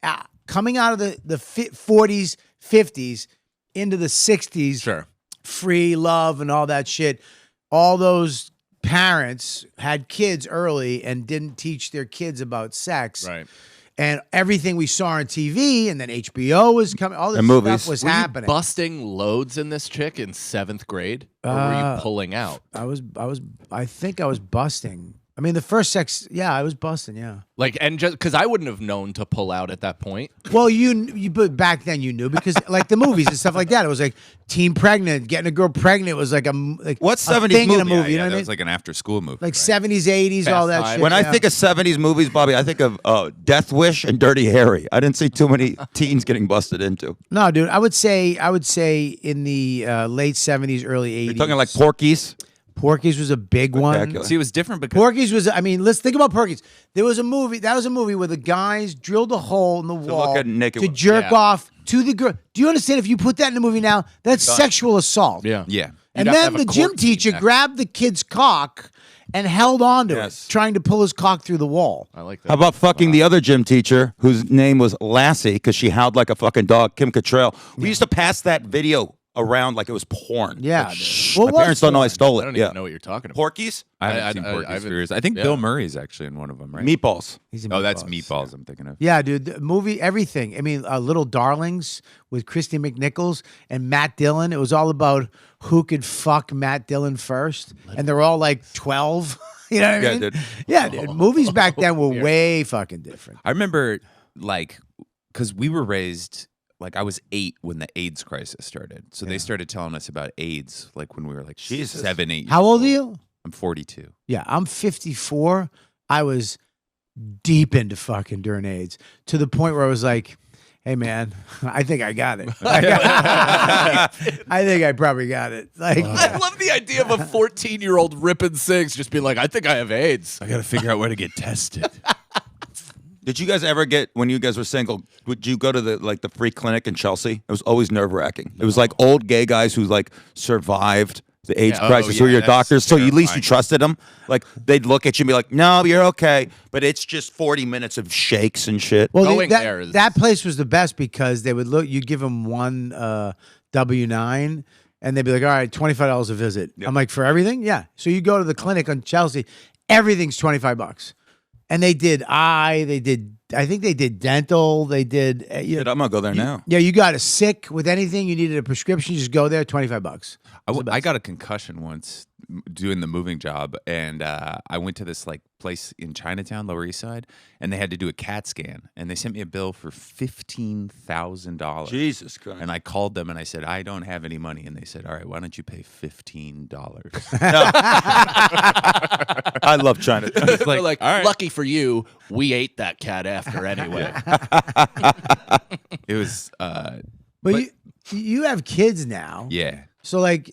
coming out of the 40s, 50s into the 60s. Sure. Free love and all that shit. All those parents had kids early and didn't teach their kids about sex. Right. And everything we saw on TV, and then HBO was coming. All this And movies. stuff was Were you happening. busting loads in this chick in 7th grade, or were you pulling out? I think I was busting. I mean, the first sex, yeah, I was busting, yeah. Like, and just because I wouldn't have known to pull out at that point. Well, but back then you knew because like the movies and stuff like that, it was like teen pregnant, getting a girl pregnant was like What's a 70s thing in a movie? movie. You know that what I mean? was like an after-school movie. Like right? 70s, 80s, all that Fast shit. When I yeah. think of 70s movies, Bobby, I think of Death Wish and Dirty Harry. I didn't see too many teens getting busted into. No, dude, I would say in the late 70s, early 80s. You're talking like Porky's? Porky's was a big one. Spectacular. See, it was different because Porky's was, I mean, let's think about Porky's. There was a movie, that was a movie where the guys drilled a hole in the wall look at naked to women. jerk Yeah. off to the girl. Do you understand? If you put that in a movie now, that's sexual assault. Yeah. yeah. And You'd have to then have a the gym court team teacher next. grabbed the kid's cock and held on to Yes. it, trying to pull his cock through the wall. I like that. How about fucking the other gym teacher whose name was Lassie because she howled like a fucking dog, Kim Cattrall? We used to pass that video around like it was porn. Yeah, Like, dude. shh, Well, my it was parents don't know I porn. stole I it. don't Yeah. even know what you're talking about. Porky's? I haven't I- seen I Porky's haven't- Furious. I think yeah. Bill Murray's actually in one of them, right? Meatballs. He's in Oh, that's Meatballs. Meatballs. I'm thinking of. Yeah, dude. The movie, everything. I mean, Little Darlings with Christy McNichols and Matt Dillon. It was all about who could fuck Matt Dillon first. And they're all like 12. You know what I Yeah, mean? dude. Yeah, dude. Movies back then were way fucking different. I remember, like, because we were raised. Like, I was 8 when the AIDS crisis started. So they started telling us about AIDS, like, when we were like Jesus. 7, 8 years How old are you? I'm 42. Yeah, I'm 54. I was deep into fucking during AIDS to the point where I was like, hey, man, I think I got it. I think I probably got it. Like, I love the idea of a 14-year-old ripping cigs just being like, I think I have AIDS. I got to figure out where to get tested. Did you guys ever get, when you guys were single, would you go to the free clinic in Chelsea? It was always nerve-wracking. It was like old gay guys who like survived the AIDS Yeah. crisis Oh, who were yeah, your that's doctors, so you, at least you terrifying. trusted them. Like they'd look at you and be like, no, you're okay. But it's just 40 minutes of shakes and shit. well, Going that, there is- that place was the best because they would look, you'd give them one W-9 and they'd be like, all right, $25 a visit. I'm like, for everything? Yeah. So you go to the clinic on Chelsea, everything's $25. And they did I think they did dental. They did, you Shit, know, I'm gonna go there now. yeah, you got a sick with anything, you needed a prescription, you just go there, $25. I got a concussion once doing the moving job, and I went to this like place in Chinatown, Lower East Side, and they had to do a CAT scan, and they sent me a bill for $15,000. Jesus Christ. And I called them and I said, I don't have any money. And they said, all right, why don't you pay $15? I love China. It's They're like, like, all right. lucky for you, we ate that cat after anyway. It was, But you have kids now. yeah. So like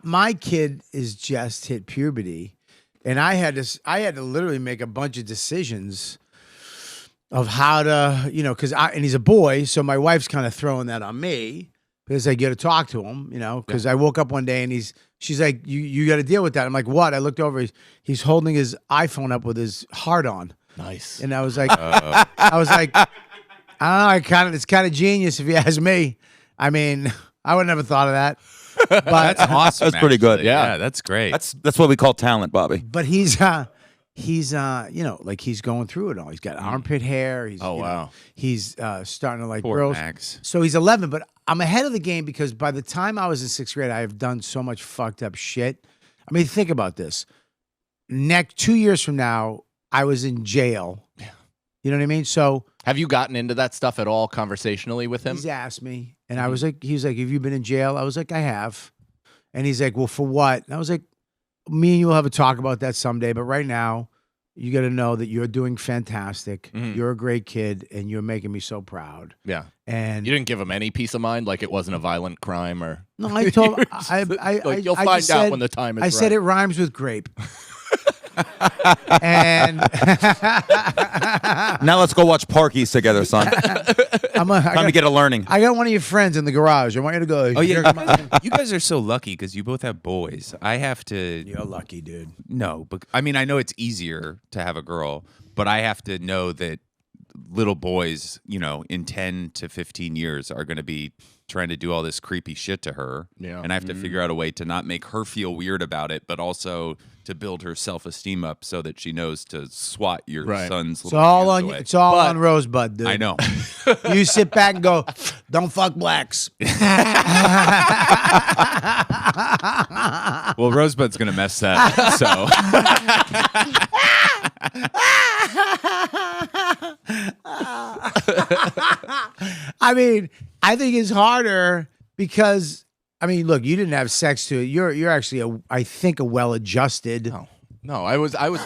my kid is just hit puberty, and I had to literally make a bunch of decisions of how to, you know, and he's a boy, so my wife's kind of throwing that on me because I get to talk to him, you know, because I woke up one day and she's like, you got to deal with that. I'm like, what? I looked over, he's holding his iPhone up with his heart on, Nice. and I was like, I don't know, it's kind of genius if you ask me. I mean, I would never thought of that. But That's awesome. That's pretty good. actually. Yeah. That's great. That's what we call talent, Bobby. But he's you know, like he's going through it all. He's got armpit hair. He's Oh, you know, wow. he's starting to like Poor girls. Max. So he's 11, but I'm ahead of the game because by the time I was in 6th grade, I have done so much fucked up shit. I mean, think about this. 2 years from now, I was in jail. You know what I mean? So Have you gotten into that stuff at all conversationally with him? he's asked me, and I was like, he's like, have you been in jail? I was like, I have. And he's like, well, for what? And I was like, me and you will have a talk about that someday. But right now, you got to know that you're doing fantastic. Mhm. You're a great kid, and you're making me so proud. Yeah. And You didn't give him any peace of mind, like it wasn't a violent crime or. no, I told You're I, just I, like, you'll I find just out said- when the time is I said right. it rhymes with grape. And Now let's go watch Porky's together, son. Time to get a learning. I got one of your friends in the garage. I want you to go. Oh, yeah. You guys are so lucky because you both have boys. I have to. You're lucky, dude. No, but I mean, I know it's easier to have a girl, but I have to know that little boys, you know, in 10 to 15 years are going to be trying to do all this creepy shit to her. Yeah. And I have to figure out a way to not make her feel weird about it, but also to build her self-esteem up so that she knows to swat your Right. son's It's little all hands on. away. It's all But- on Rosebud, dude. I know. You sit back and go, don't fuck blacks. Well, Rosebud's going to mess that up, so. I mean, I think it's harder because I mean, look, you didn't have sex to it. You're actually I think a well-adjusted. No, I was early.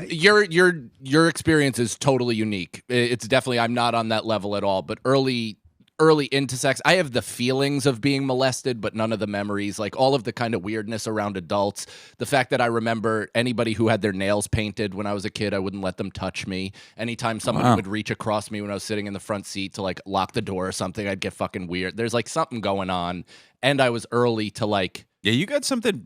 Your experience is totally unique. It's definitely I'm not on that level at all. But early early into sex. I have the feelings of being molested, but none of the memories, like all of the kind of weirdness around adults. The fact that I remember anybody who had their nails painted when I was a kid, I wouldn't let them touch me. Anytime someone would reach across me when I was sitting in the front seat to like lock the door or something, I'd get fucking weird. There's like something going on. And I was early to like... Yeah, you got something.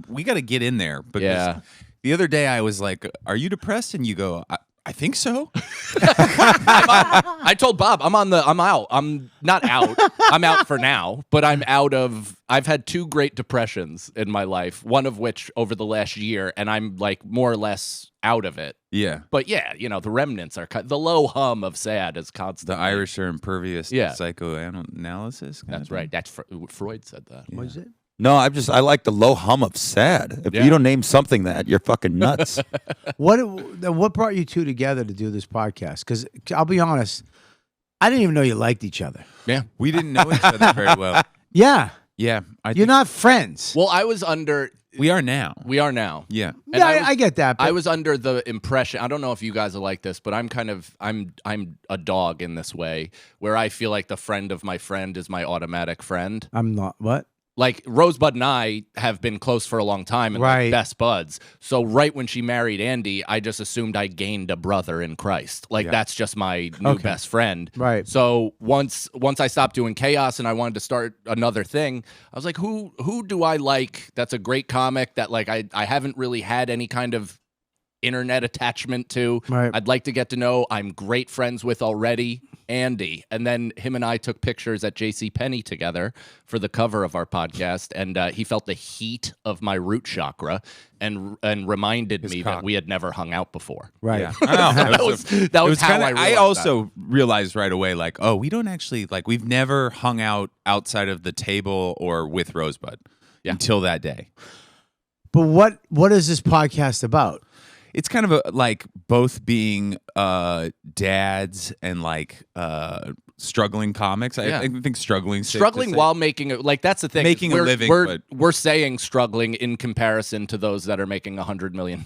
We got to get in there. Because the other day I was like, are you depressed? And you go, I think so. I told Bob, I'm out. I'm not out. I'm out for now, but I've had 2 great depressions in my life, one of which over the last year, and I'm like more or less out of it. Yeah. But yeah, the remnants are the low hum of sad is constant. The Irish are impervious to Yeah. psychoanalysis. That's right. That's Freud said that. What is it? No, I like the low hum of sad. If you don't name something that, you're fucking nuts. What brought you two together to do this podcast? Because I'll be honest, I didn't even know you liked each other. Yeah. We didn't know each other very well. Yeah. Yeah. You're not friends. Well, I was under. We are now. We are now. Yeah. And Yeah, I get that. But I was under the impression, I don't know if you guys are like this, but I'm a dog in this way where I feel like the friend of my friend is my automatic friend. I'm not. What? Like Rosebud and I have been close for a long time and Right. like best buds. So right when she married Andy, I just assumed I gained a brother in Christ. Like that's just my new best friend. Right. So once I stopped doing Chaos and I wanted to start another thing, I was like, who do I like? That's a great comic that like I haven't really had any kind of internet attachment to. Right. I'd like to get to know. I'm great friends with already. Andy. And then him and I took pictures at JCPenney together for the cover of our podcast, and he felt the heat of my root chakra and reminded me that we had never hung out before. Right. Yeah. That was how I realized I also realized right away, like, oh, we don't actually, like, we've never hung out outside of the table or with Rosebud until that day. But what is this podcast about? It's kind of like both being dads and like struggling comics. I think struggling while making it, like that's the thing. Making a living, We're saying struggling in comparison to those that are making $100 million.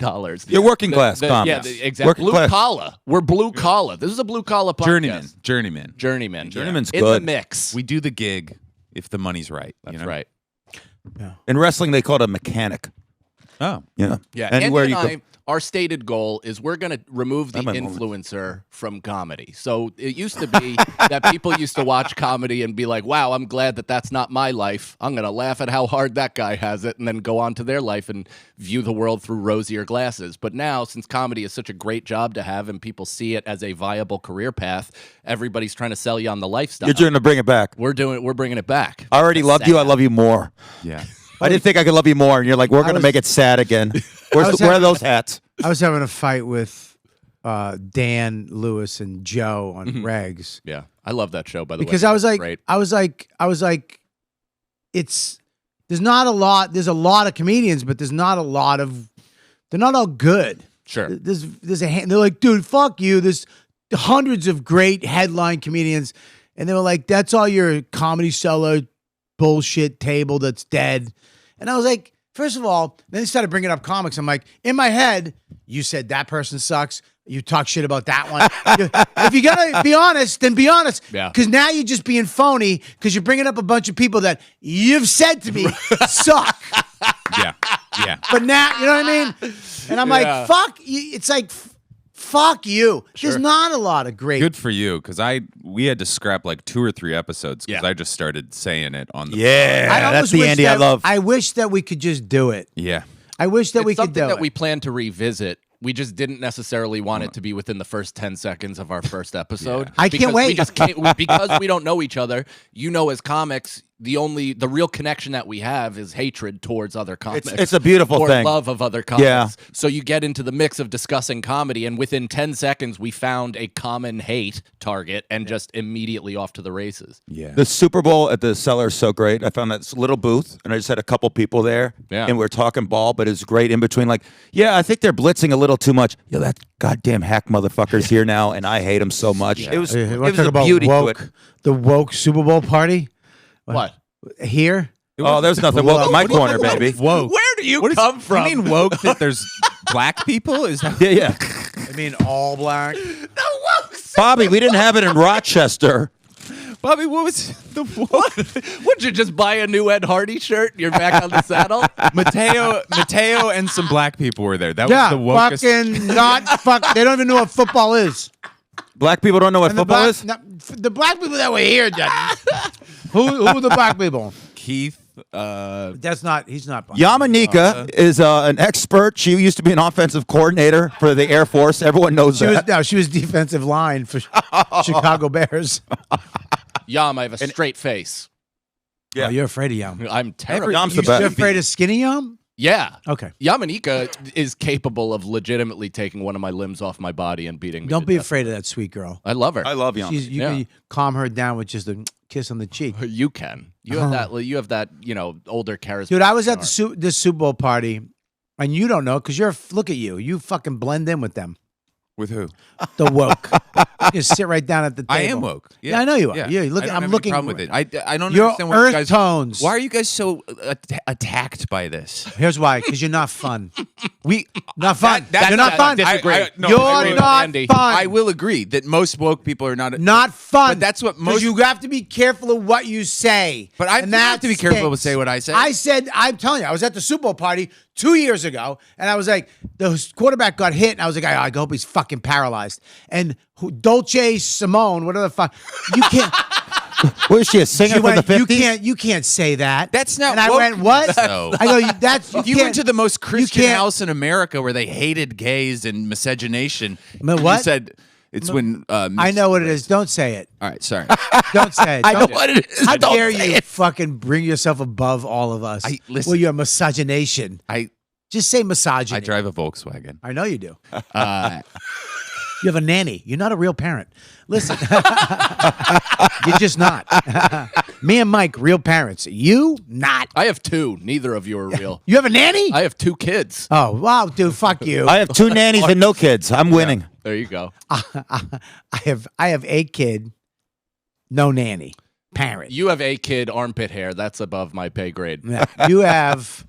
You're working class comics. Yeah, exactly. Working Blue class. collar. We're blue collar. This is a blue collar podcast. Journeyman. Journeyman's in good. the mix. We do the gig if the money's right. That's right. In wrestling, they call it a mechanic. Oh, Yeah. Yeah. Anywhere Andy you and go. I, our stated goal is we're going to remove the That's my moment. influencer from comedy. So it used to be that people used to watch comedy and be like, wow, I'm glad that that's not my life. I'm going to laugh at how hard that guy has it and then go on to their life and view the world through rosier glasses. But now, since comedy is such a great job to have and people see it as a viable career path, everybody's trying to sell you on the lifestyle. You're trying to bring it back. We're bringing it back. I already loved you. I love you more. yeah. I didn't think I could love you more. And you're like, we're going to make it sad again. Where are those hats? I was having a fight with Dan, Lewis, and Joe on Regs. Yeah. I love that show, by the way. Because I was like, Great. there's not a lot. There's a lot of comedians, but there's not a lot of. They're not all good. Sure. There's a hand. They're like, dude, fuck you. There's hundreds of great headline comedians, and they were like, that's all your Comedy Cellar bullshit table that's dead. And I was like, first of all, then they started bringing up comics. I'm like, in my head, you said that person sucks. You talk shit about that one. If you gotta be honest, then be honest. Yeah. Because now you're just being phony because you're bringing up a bunch of people that you've said to me suck. Yeah. Yeah. But now, you know what I mean? And I'm like, fuck you. It's like, fuck you. There's not a lot of great. Good for you, because we had to scrap like 2 or 3 episodes because I just started saying it on the I that's almost the wish Andy I that- love. I wish that we could just do it. Yeah. I wish that It's we could something do that it. we plan to revisit. We just didn't necessarily want it to be within the first 10 seconds of our first episode. I can't Because wait. We just can't, because we don't know each other. As comics, the real connection that we have is hatred towards other comics. It's a beautiful or thing. love of other comics. Yeah. So you get into the mix of discussing comedy, and within 10 seconds, we found a common hate target and just immediately off to the races. Yeah. The Super Bowl at the Cellar is so great. I found that little booth, and I just had a couple people there, Yeah. and we're talking ball, but it's great in between. Like, yeah, I think they're blitzing a little too much. Yeah, that goddamn hack motherfucker's here now, and I hate him so much. It was, Hey, it wanna was talk a about beauty woke, to it. the woke Super Bowl party What? here. Oh, there's nothing woke in my corner, baby. Woke. Where do you come from? You mean woke that there's black people? Is that Yeah, yeah. I mean, all black. Bobby, we didn't have it in Rochester. Bobby, what was the what? Would you just buy a new Ed Hardy shirt? You're back on the saddle. Mateo, and some black people were there. That Yeah, was the wokest. fucking not fuck. They don't even know what football is. Black people don't know what And the football black, is? no, the black people that were here, who are the black people? Keith. That's not. He's not. Black. Yamanika is an expert. She used to be an offensive coordinator for the Air Force. Everyone knows that. She was defensive line for Chicago Bears. Yam, I have a straight face. Yeah. Oh, you're afraid of Yam. I'm terrible. Yam's the You're best. afraid of skinny Yam? Yeah. Okay. Yamanika is capable of legitimately taking one of my limbs off my body and beating me. Don't to be death. afraid of that sweet girl. I love her. I love Yamanika. You can calm her down with just a kiss on the cheek. You can. You have that. You have that. Older charisma. Dude, I was at this Super Bowl party, and you don't know because look at you. You fucking blend in with them. With who? The woke. You just sit right down at the table. I am woke. Yeah, I know you are. Yeah, Yeah, look. I don't I'm have looking. Any problem with it. I don't Your understand what earth you guys. tones. Why are you guys so attacked by this? Here's why. Because you're not fun. We Not fun. That- you're not fun. disagree. No, You're I agree. not Andy. fun. I will agree that most woke people are not. Not fun. But that's what 'Cause most. you have to be careful of what you say. But I And have to be that careful to stinks. say what I say. I'm telling you, I was at the Super Bowl party 2 years ago, and I was like, the quarterback got hit, and I was like, I hope he's fucking paralyzed. And Dolce Simone, whatever the fuck, you can't. What is she, a singer She from the went, 50s? you can't say that. That's not And I woke. went, what? No. I go, that's If you went to the most Christian can't- house in America where they hated gays and miscegenation, What? you said it's when. I know what it is. Don't say it. All right, sorry. Don't say it. I know Don't- what it is. How Don't dare say you it. fucking bring yourself above all of us? Listen. Well, you're misogynation. Just say misogyny. I drive a Volkswagen. I know you do. Uh, You have a nanny. You're not a real parent. Listen, you're just not. Me and Mike, real parents. You, not. I have two. Neither of you are real. You have a nanny? I have two kids. Oh, wow, dude, fuck you. I have 2 nannies and no kids. I'm winning. There you go. I have a kid, no nanny, parent. You have a kid, armpit hair. That's above my pay grade. Yeah. You have,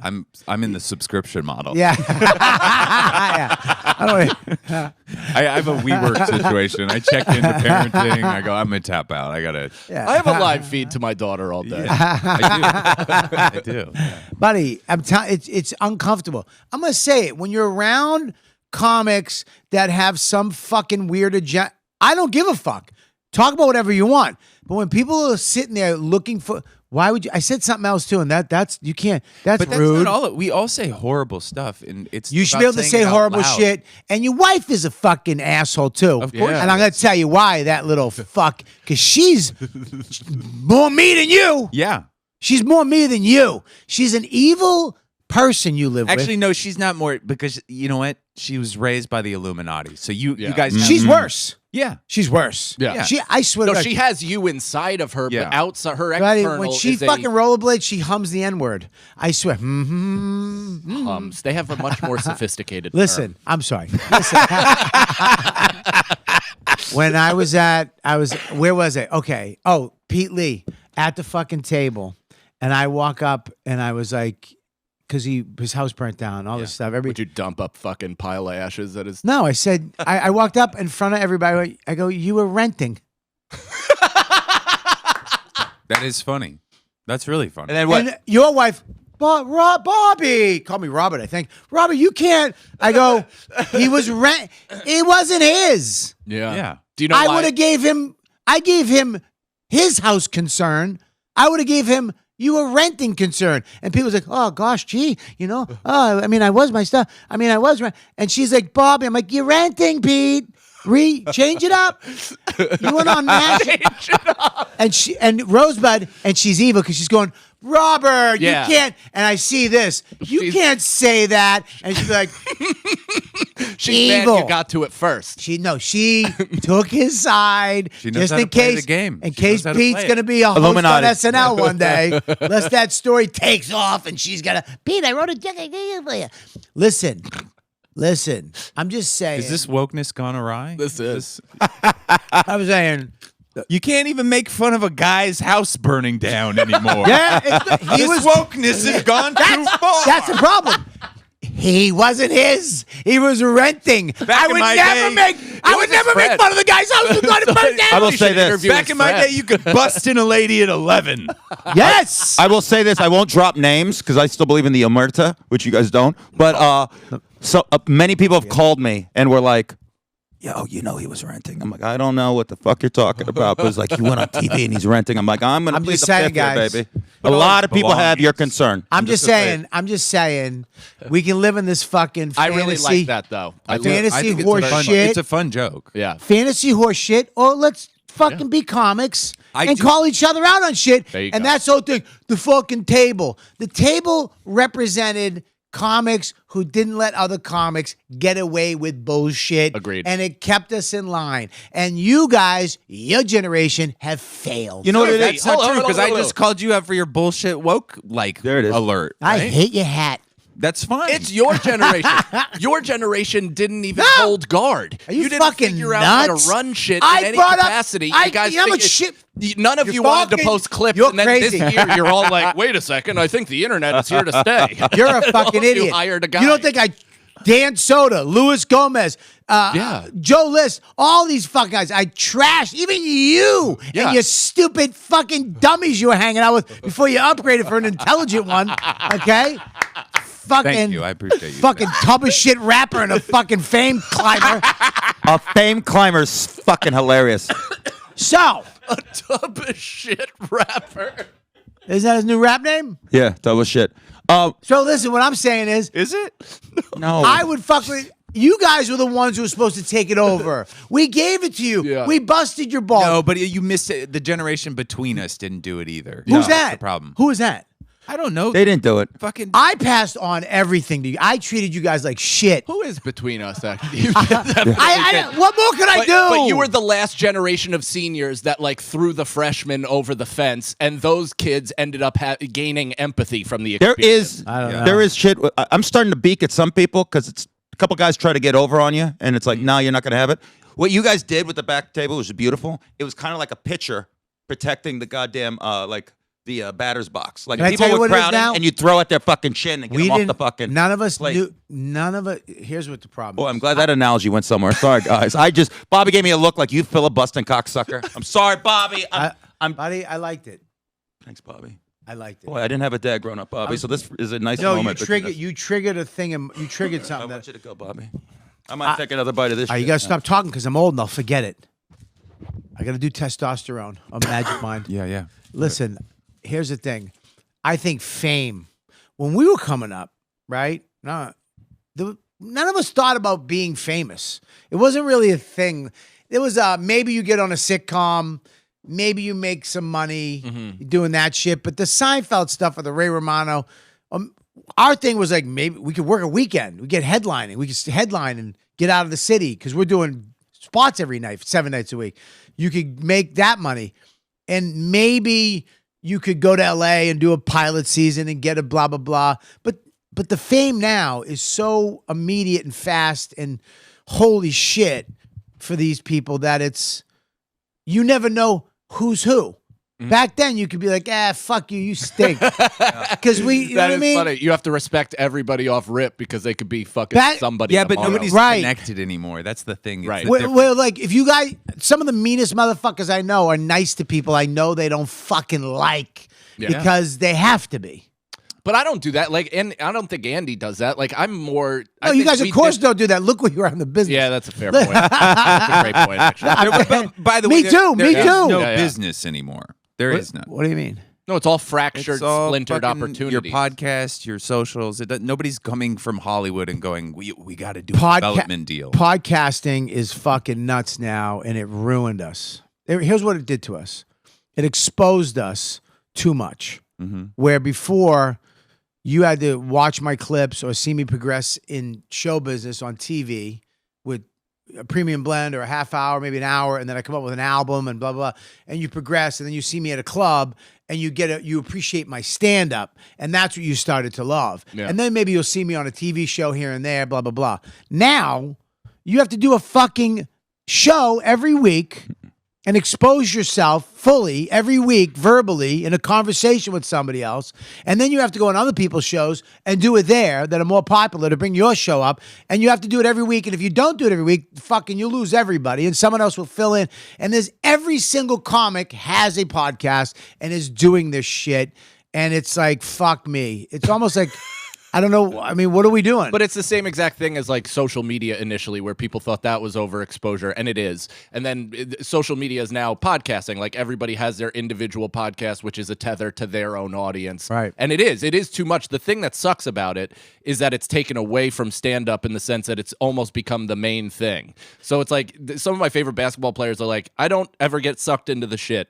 I'm in the subscription model. yeah. Yeah. I don't. I have a WeWork situation. I check into parenting. I go, I'm gonna tap out. I gotta. Yeah. I have a live feed to my daughter all day. I do. Buddy, I'm telling it's uncomfortable. I'm gonna say it when you're around comics that have some fucking weird agenda. I don't give a fuck. Talk about whatever you want. But when people are sitting there looking for, why would you? I said something else too, and that's you can't. That's But that's rude. not all. We all say horrible stuff, and it's. You should about be able to saying say it out horrible loud. shit. And your wife is a fucking asshole too. Of course. And I'm gonna tell you why, that little fuck, because she's more me than you. Yeah. She's more me than you. She's an evil person you live Actually, with. no, she's not more because you know what? She was raised by the Illuminati. So you guys. have- She's worse. Yeah. She's worse. Yeah. I swear. No, to God, she has you inside of her, Yeah. but outside her Buddy, external when she is fucking rollerblades, she hums the N-word. I swear. hums. They have a much more sophisticated. Listen, term. I'm sorry. Listen. When I was where was it? Okay. Oh, Pete Lee at the fucking table. And I walk up and I was like, because his house burnt down, all this stuff. Would you dump up fucking pile of ashes at his? No, I said, I walked up in front of everybody. I go, you were renting. That is funny. That's really funny. And then what? And your wife, Bobby, call me Robert, I think. Robert, you can't. I go, he was rent. It wasn't his. Yeah. Yeah. Do you know I why? would have I gave him his house concern. I would have gave him, you were renting concern. And people was like, oh gosh, gee, I mean, I was my stuff. I mean, I was rent. And she's like, Bobby, I'm like, you're renting, Pete. Change it up. You went on national. And Rosebud, and she's evil because she's going, Robert, Yeah. you can't. And I see this. You can't say that. And she's like, She's evil. mad you got to it first. she took his side She knows just how to in play case the game. in She case knows how to Pete's play it. going to be a host Illuminati. on SNL one day. Unless that story takes off and she's gonna Pete, I wrote a ticket for you. Listen. I'm just saying. Is this wokeness gone awry? This is. I was saying. You can't even make fun of a guy's house burning down anymore. Yeah, he This was wokeness has gone too far. That's the problem. He wasn't his. He was renting. I in would my never day, make. I would was his never make friend. fun of the guy's house who got it burnt down. I will say this. interview Back his in my friend. day, you could bust in a lady at 11. Yes. I will say this. I won't drop names because I still believe in the omerta, which you guys don't. But many people have called me and were like, "Yo, you know he was renting." I'm like, I don't know what the fuck you're talking about. But it's like, he went on TV and he's renting. I'm like, I'm gonna I'm plead just the saying, fifth here, guys. baby. A lot of people have your belongings. concern. I'm just saying. I'm just saying. We can live in this fucking I fantasy. really like that though. I do. Fantasy I think horse fun, shit. It's a fun joke. Yeah. Fantasy horse shit, or let's fucking be comics and call each other out on shit. There you And go. that's the whole thing. The fucking table. The table represented comics who didn't let other comics get away with bullshit. Agreed. And it kept us in line. And you guys, your generation, have failed. You know what it is? That's not Hold on, true hold because on, I hold on. just called you out for your bullshit woke There it is. alert. I right? hate your hat. That's fine. It's your generation. Your generation didn't even No. hold guard. Are you didn't fucking figure out how nuts? to run shit I in any brought up- capacity. I- you guys you know how think much shit- none of You're you wanted to fucking- post clips, you're and then crazy. this year you're all like, "Wait a second, I think the internet is here to stay." You're a fucking You idiot. hired a guy. You don't think Dan Soda, Luis Gomez, Yeah. Joe List, all these fucking guys. I trashed even you Yeah. and your stupid fucking dummies you were hanging out with before you upgraded for an intelligent one. Okay? Fucking, Thank you. I appreciate you. fucking tub of shit rapper and a fucking fame climber. A fame climber's fucking hilarious. So, A tub of shit rapper. is that his new rap name? Yeah, that was shit. So listen, what I'm saying is, it? No. I would fuck with. You guys were the ones who were supposed to take it over. We gave it to you. Yeah. We busted your balls. No, but you missed it. The generation between us didn't do it either. Who's That's that? the problem. Who is that? I don't know. They didn't do it. Fucking. I passed on everything to you. I treated you guys like shit. Who is between us? Actually, What more could I do? But you were the last generation of seniors that like threw the freshmen over the fence, and those kids ended up gaining empathy from the There experience. is, I don't know. there is shit. I'm starting to beak at some people because it's a couple guys try to get over on you, and it's like, no, you're not gonna have it. What you guys did with the back table was beautiful. It was kind of like a pitcher protecting the goddamn the batter's box. Like Can I people tell you were what it is crowding, now? and you throw at their fucking chin and get them off the fucking. None of us plate. knew. None of it. Here's what the problem Boy, is. I'm glad that analogy went somewhere. Sorry, guys. Bobby gave me a look like you filibustering cocksucker. I'm sorry, Bobby. Buddy, I liked it. Thanks, Bobby. I liked it. Boy, I didn't have a dad growing up, Bobby. So this is a nice No, moment. between us. you triggered a thing, and you triggered I something. want That, you to go, Bobby. I might take another bite of this. you shit. gotta stop talking because I'm old and I'll forget it. I gotta do testosterone on Magic Mind. Yeah. Listen, here's the thing. I think fame. When we were coming up, right? None of us thought about being famous. It wasn't really a thing. It was maybe you get on a sitcom, maybe you make some money doing that shit. But the Seinfeld stuff or the Ray Romano, our thing was like maybe we could work a weekend. We get headlining. We could headline and get out of the city because we're doing spots every night, 7 nights a week. You could make that money, and maybe you could go to LA and do a pilot season and get a blah, blah, blah. But the fame now is so immediate and fast and holy shit for these people that you never know who's who. Back then you could be like, fuck you, you stink. Because you know what I mean? Funny. You have to respect everybody off rip because they could be fucking somebody. Yeah, but tomorrow. nobody's Right. connected anymore. That's the thing. It's Right. a Well, different- like if you guys, some of the meanest motherfuckers I know are nice to people I know they don't fucking like because they have to be. But I don't do that. Like, and I don't think Andy does that. Like, I'm more. No, you guys of course don't do that. Look what you are in the business. Yeah, that's a fair point. That's a great point, actually. But by the Me way, too, there me is too. no Yeah, yeah. business anymore. There is none. What do you mean? No, it's all fractured, It's all splintered fucking opportunities. Your podcast, your socials. Nobody's coming from Hollywood and going, we got to do a development deal. Podcasting is fucking nuts now, and it ruined us. Here's what it did to us. It exposed us too much. Where before you had to watch my clips or see me progress in show business on TV with a premium blend or a half hour, maybe an hour, and then I come up with an album and blah, blah, blah. And you progress, and then you see me at a club and you appreciate my stand-up, and that's what you started to love. Yeah. And then maybe you'll see me on a TV show here and there, blah, blah, blah. Now, you have to do a fucking show every week and expose yourself fully every week verbally in a conversation with somebody else. And then you have to go on other people's shows and do it there that are more popular to bring your show up. And you have to do it every week. And if you don't do it every week, fucking you lose everybody and someone else will fill in. And there's every single comic has a podcast and is doing this shit. And it's like, fuck me. It's almost like, I don't know. I mean, what are we doing? But it's the same exact thing as like social media initially, where people thought that was overexposure, and it is. And then social media is now podcasting. Like everybody has their individual podcast, which is a tether to their own audience. Right. And it is too much. The thing that sucks about it is that it's taken away from stand-up in the sense that it's almost become the main thing. So it's like some of my favorite basketball players are like, I don't ever get sucked into the shit.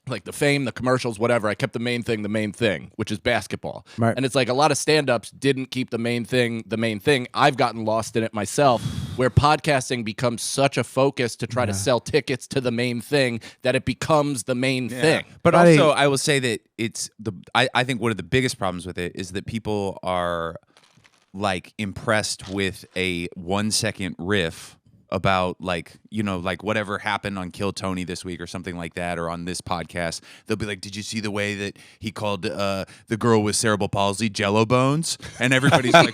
Like the fame, the commercials, whatever. I kept the main thing, which is basketball. Right. And it's like a lot of stand-ups didn't keep the main thing. I've gotten lost in it myself, where podcasting becomes such a focus to try to sell tickets to the main thing that it becomes the main thing. But Buddy. also, I will say that I think one of the biggest problems with it is that people are like impressed with a 1 second riff about like, you know, like whatever happened on Kill Tony this week or something like that, or on this podcast. They'll be like, did you see the way that he called the girl with cerebral palsy Jello Bones? And everybody's like,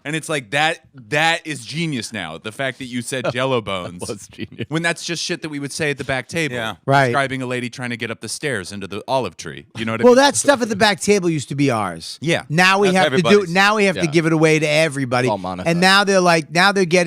and it's like that is genius now. The fact that you said Jello Bones was genius. when that's just shit that we would say at the back table. Yeah. Right. Describing a lady trying to get up the stairs into the olive tree. You know what I Well, mean? that stuff at the back table used to be ours. Yeah. Now we That's have to do. everybody's. Now we have to Yeah. give it away to everybody. All monetized. And now they're getting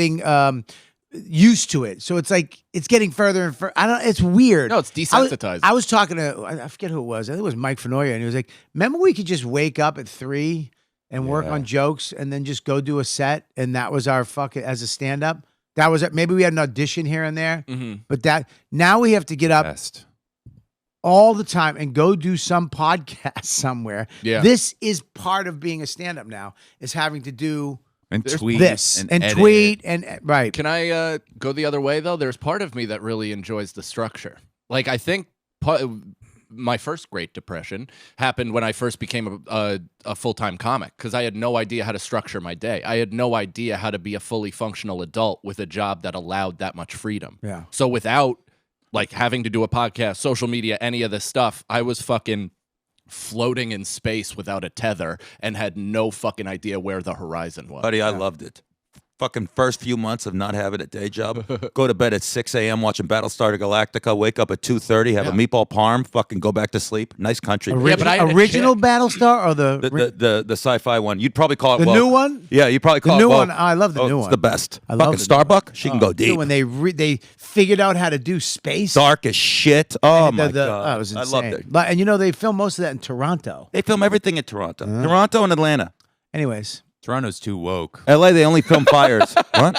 used to it. So it's like it's getting further and further. I don't. It's weird. No, it's desensitized. I was talking to I forget who it was. I think it was Mike Fenoya, and he was like, "Remember we could just wake up at 3 and work on jokes, and then just go do a set, and that was our fucking as a stand up. That was maybe we had an audition here and there, but that now we have to get up." Best. All the time and go do some podcast somewhere. Yeah. This is part of being a stand-up now, is having to do And tweet this and edit. tweet and right. Can I go the other way, though? There's part of me that really enjoys the structure. Like, I think my first Great Depression happened when I first became a full-time comic, because I had no idea how to structure my day. I had no idea how to be a fully functional adult with a job that allowed that much freedom. Yeah. So without, like, having to do a podcast, social media, any of this stuff, I was fucking floating in space without a tether and had no fucking idea where the horizon was. Buddy, I loved it. Fucking first few months of not having a day job. Go to bed at 6 a.m. watching Battlestar Galactica. Wake up at 2:30. Have a meatball parm. Fucking go back to sleep. Nice country. Yeah, but I had a Original chick. Battlestar or The sci-fi one. You'd probably call it the new one? Yeah, you'd probably call The it new well. one. I love the new It's one. the best. I love Fucking the new one. Starbuck. She can go deep. When they figured out how to do space. Dark as shit. Oh my god. Oh, it was insane. I loved it. But, and you know they film most of that in Toronto. They film everything in Toronto. Toronto and Atlanta. Anyways, Toronto's too woke. LA, they only film fires. What?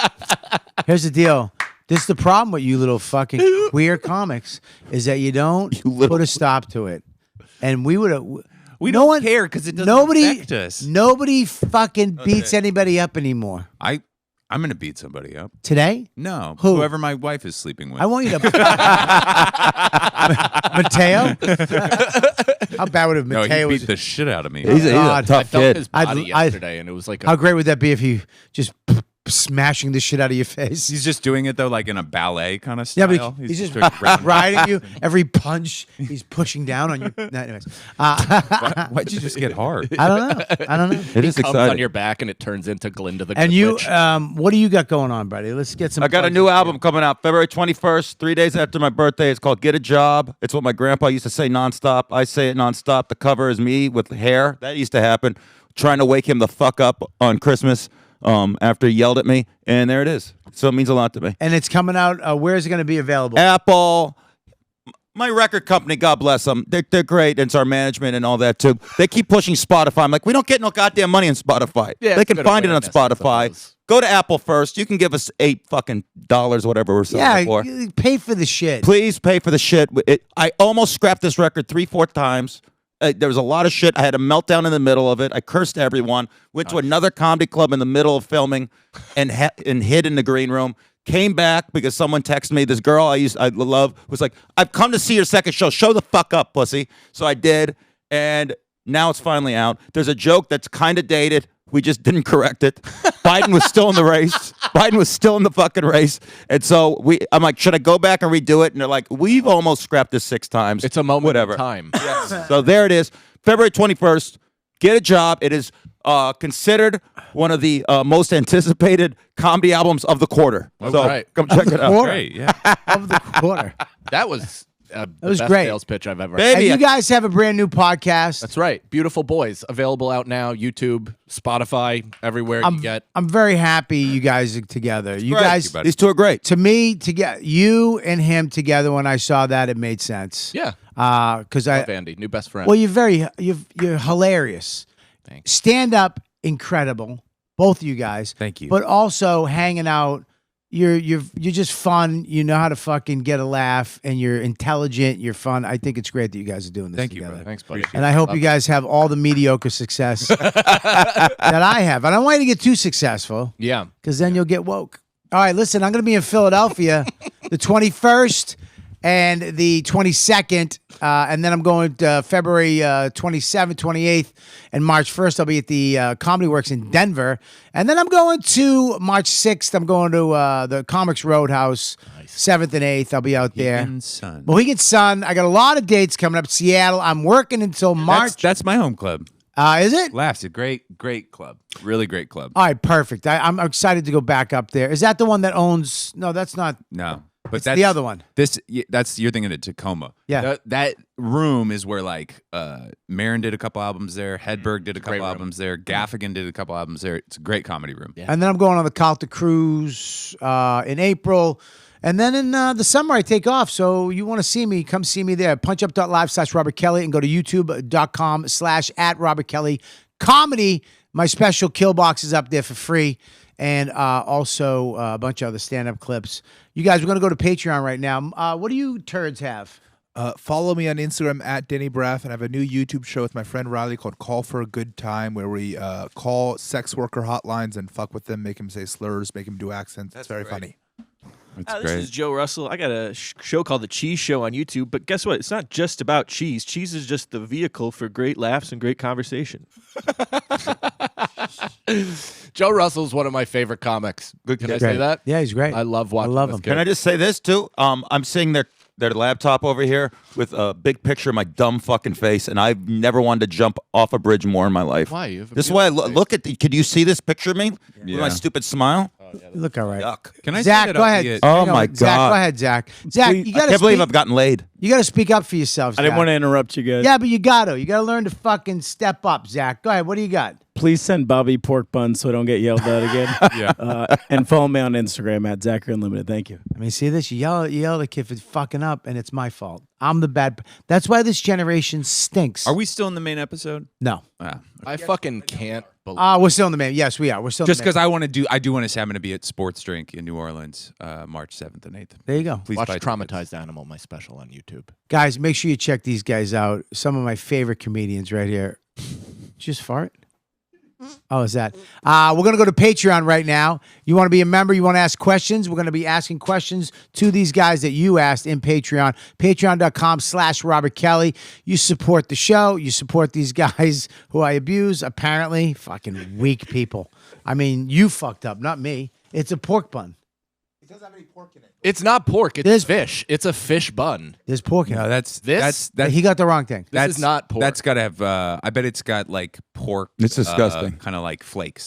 here's the deal. This is the problem with you little fucking queer comics, is that you don't put a stop to it. And we would have. We don't care because it doesn't affect us. Nobody fucking beats anybody up anymore. I'm gonna beat somebody up. Today? No, Who? whoever my wife is sleeping with. I want you to. Mateo? How bad would have no, Mateo he was? beat the shit out of me. He's a God. I tough felt kid. his body I'd- yesterday, and it was like How great would that be if he just smashing the shit out of your face? He's just doing it though, like in a ballet kind of Yeah, style. but he's just riding you. Every punch, he's pushing down on you. No, anyways, Why'd you just get hard? I don't know. It is comes exciting. on your back, and it turns into Glinda the And Good you, Witch. what do you got going on, buddy? Let's get some. I got a plugs new in. album coming out February 21st, 3 days after my birthday. It's called Get a Job. It's what my grandpa used to say nonstop. I say it nonstop. The cover is me with hair. That used to happen. Trying to wake him the fuck up on Christmas after he yelled at me. And there it is. So it means a lot to me. And it's coming out. Where is it going to be available? Apple, my record company, God bless them. They're great. It's our management and all that too. They keep pushing Spotify. I'm like, we don't get no goddamn money on Spotify. Yeah, they it's can good find it on awareness, I Spotify. suppose. Go to Apple first. You can give us $8 fucking whatever we're selling Yeah, it for. you pay for the shit. Please pay for the shit. I almost scrapped this record 3-4 times. There was a lot of shit. I had a meltdown in the middle of it. I cursed everyone. Went to another comedy club in the middle of filming and hid in the green room. Came back because someone texted me. This girl I love was like, "I've come to see your second show. Show the fuck up, pussy." So I did, and now it's finally out. There's a joke that's kind of dated, We just didn't correct it. Biden was still in the race. Biden was still in the fucking race. And so I'm like, should I go back and redo it? And they're like, we've almost scrapped this 6 times. It's a moment Whatever. in time. So there it is. February 21st. Get a job. It is considered one of the most anticipated comedy albums of the quarter. So right. come check it out. Great, yeah. Of the quarter. That was the was best great. sales pitch I've ever Baby, heard. And you guys have a brand new podcast. That's right. Beautiful Boys. Available out now. YouTube, Spotify, everywhere you get. I'm very happy you guys are together. You Great. guys, buddy. These two are great. to me, to get you and him together, when I saw that, it made sense. Yeah. Because Love Andy, new best friend. well, you're hilarious. Thanks. Stand up, incredible, both of you guys. Thank you. But also hanging out, you're just fun. You know how to fucking get a laugh, and you're intelligent. You're fun. I think it's great that you guys are doing this Thank you, together. brother. Thanks, buddy. And I hope you guys have all the mediocre success that I have. I don't want you to get too successful, Yeah. because then you'll get woke. All right, listen, I'm going to be in Philadelphia the 21st and the 22nd, and then I'm going to February 27th, 28th, and March 1st. I'll be at the Comedy Works in Denver, and then I'm going to March 6th. I'm going to the Comics Roadhouse, 7th and 8th. I'll be out there. Mohegan Sun. Mohegan Sun. I got a lot of dates coming up. Seattle. I'm working until March. That's my home club. Is it? Laughs, a great club. Really great club. All right, perfect. I'm excited to go back up there. Is that the one that owns? No, that's not. No, but It's that's the other one. That's you're thinking of Tacoma. Yeah. That room is where like Mattern did a couple albums there. Hedberg did a couple albums there. Gaffigan did a couple albums there. It's a great comedy room. Yeah. And then I'm going on the Calta cruise in April. And then in the summer, I take off. So you want to see me, come see me there. Punchup.live/Robert Kelly and go to youtube.com/@Robert Kelly Comedy. My special Kill Box is up there for free. And also a bunch of other stand-up clips. You guys, we're going to go to Patreon right now. What do you turds have? Follow me on Instagram at Denny Braff, and I have a new YouTube show with my friend Riley called Call for a Good Time, where we call sex worker hotlines and fuck with them, make them say slurs, make them do accents. It's very funny. That's This is Joe Russell. I got a show called The Cheese Show on YouTube, but guess what? It's not just about cheese. Cheese is just the vehicle for great laughs and great conversation. Joe Russell's one of my favorite comics. Can I say that? Yeah, he's great. I love watching love this him. kid. Can I just say this too? I'm seeing their laptop over here with a big picture of my dumb fucking face, and I've never wanted to jump off a bridge more in my life. Why? You have a This is why I beautiful look at. Could you see this picture of me with my Yeah. stupid smile? You look all right. Yuck. Can I Zach, say that go I'll ahead. be at- Oh Hang on, my Zach, God. go ahead, Zach. Zach, you I got to can't believe speak. I've gotten laid. You got to speak up for yourself. I didn't Zach. want to interrupt you guys. Yeah, but you got to. You got to learn to fucking step up, Zach. Go ahead. What do you got? Please send Bobby pork buns so I don't get yelled at again. Yeah. And follow me on Instagram at Zachary Unlimited. Thank you. I mean, see this? You yell at the kid for fucking up, and it's my fault. I'm the bad. That's why this generation stinks. Are we still in the main episode? No. I fucking can't believe. We're still in the main. Yes, we are. We're still Just in the because I do want to say I'm going to be at Sports Drink in New Orleans, March 7th and 8th. There you go. Please Watch buy Traumatized tickets. Animal, my special on YouTube. Guys, make sure you check these guys out. Some of my favorite comedians right here. Just fart? Oh, is that? We're going to go to Patreon right now. You want to be a member? You want to ask questions? We're going to be asking questions to these guys that you asked in Patreon. Patreon.com/Robert Kelly. You support the show. You support these guys who I abuse. Apparently, fucking weak people. I mean, you fucked up, not me. It's a pork bun. It's not pork. It's There's- fish. It's a fish bun. There's pork in No, it. This? that's He got the wrong thing. This is not pork. That's got to have. I bet it's got like pork. It's disgusting. Kind of like flakes.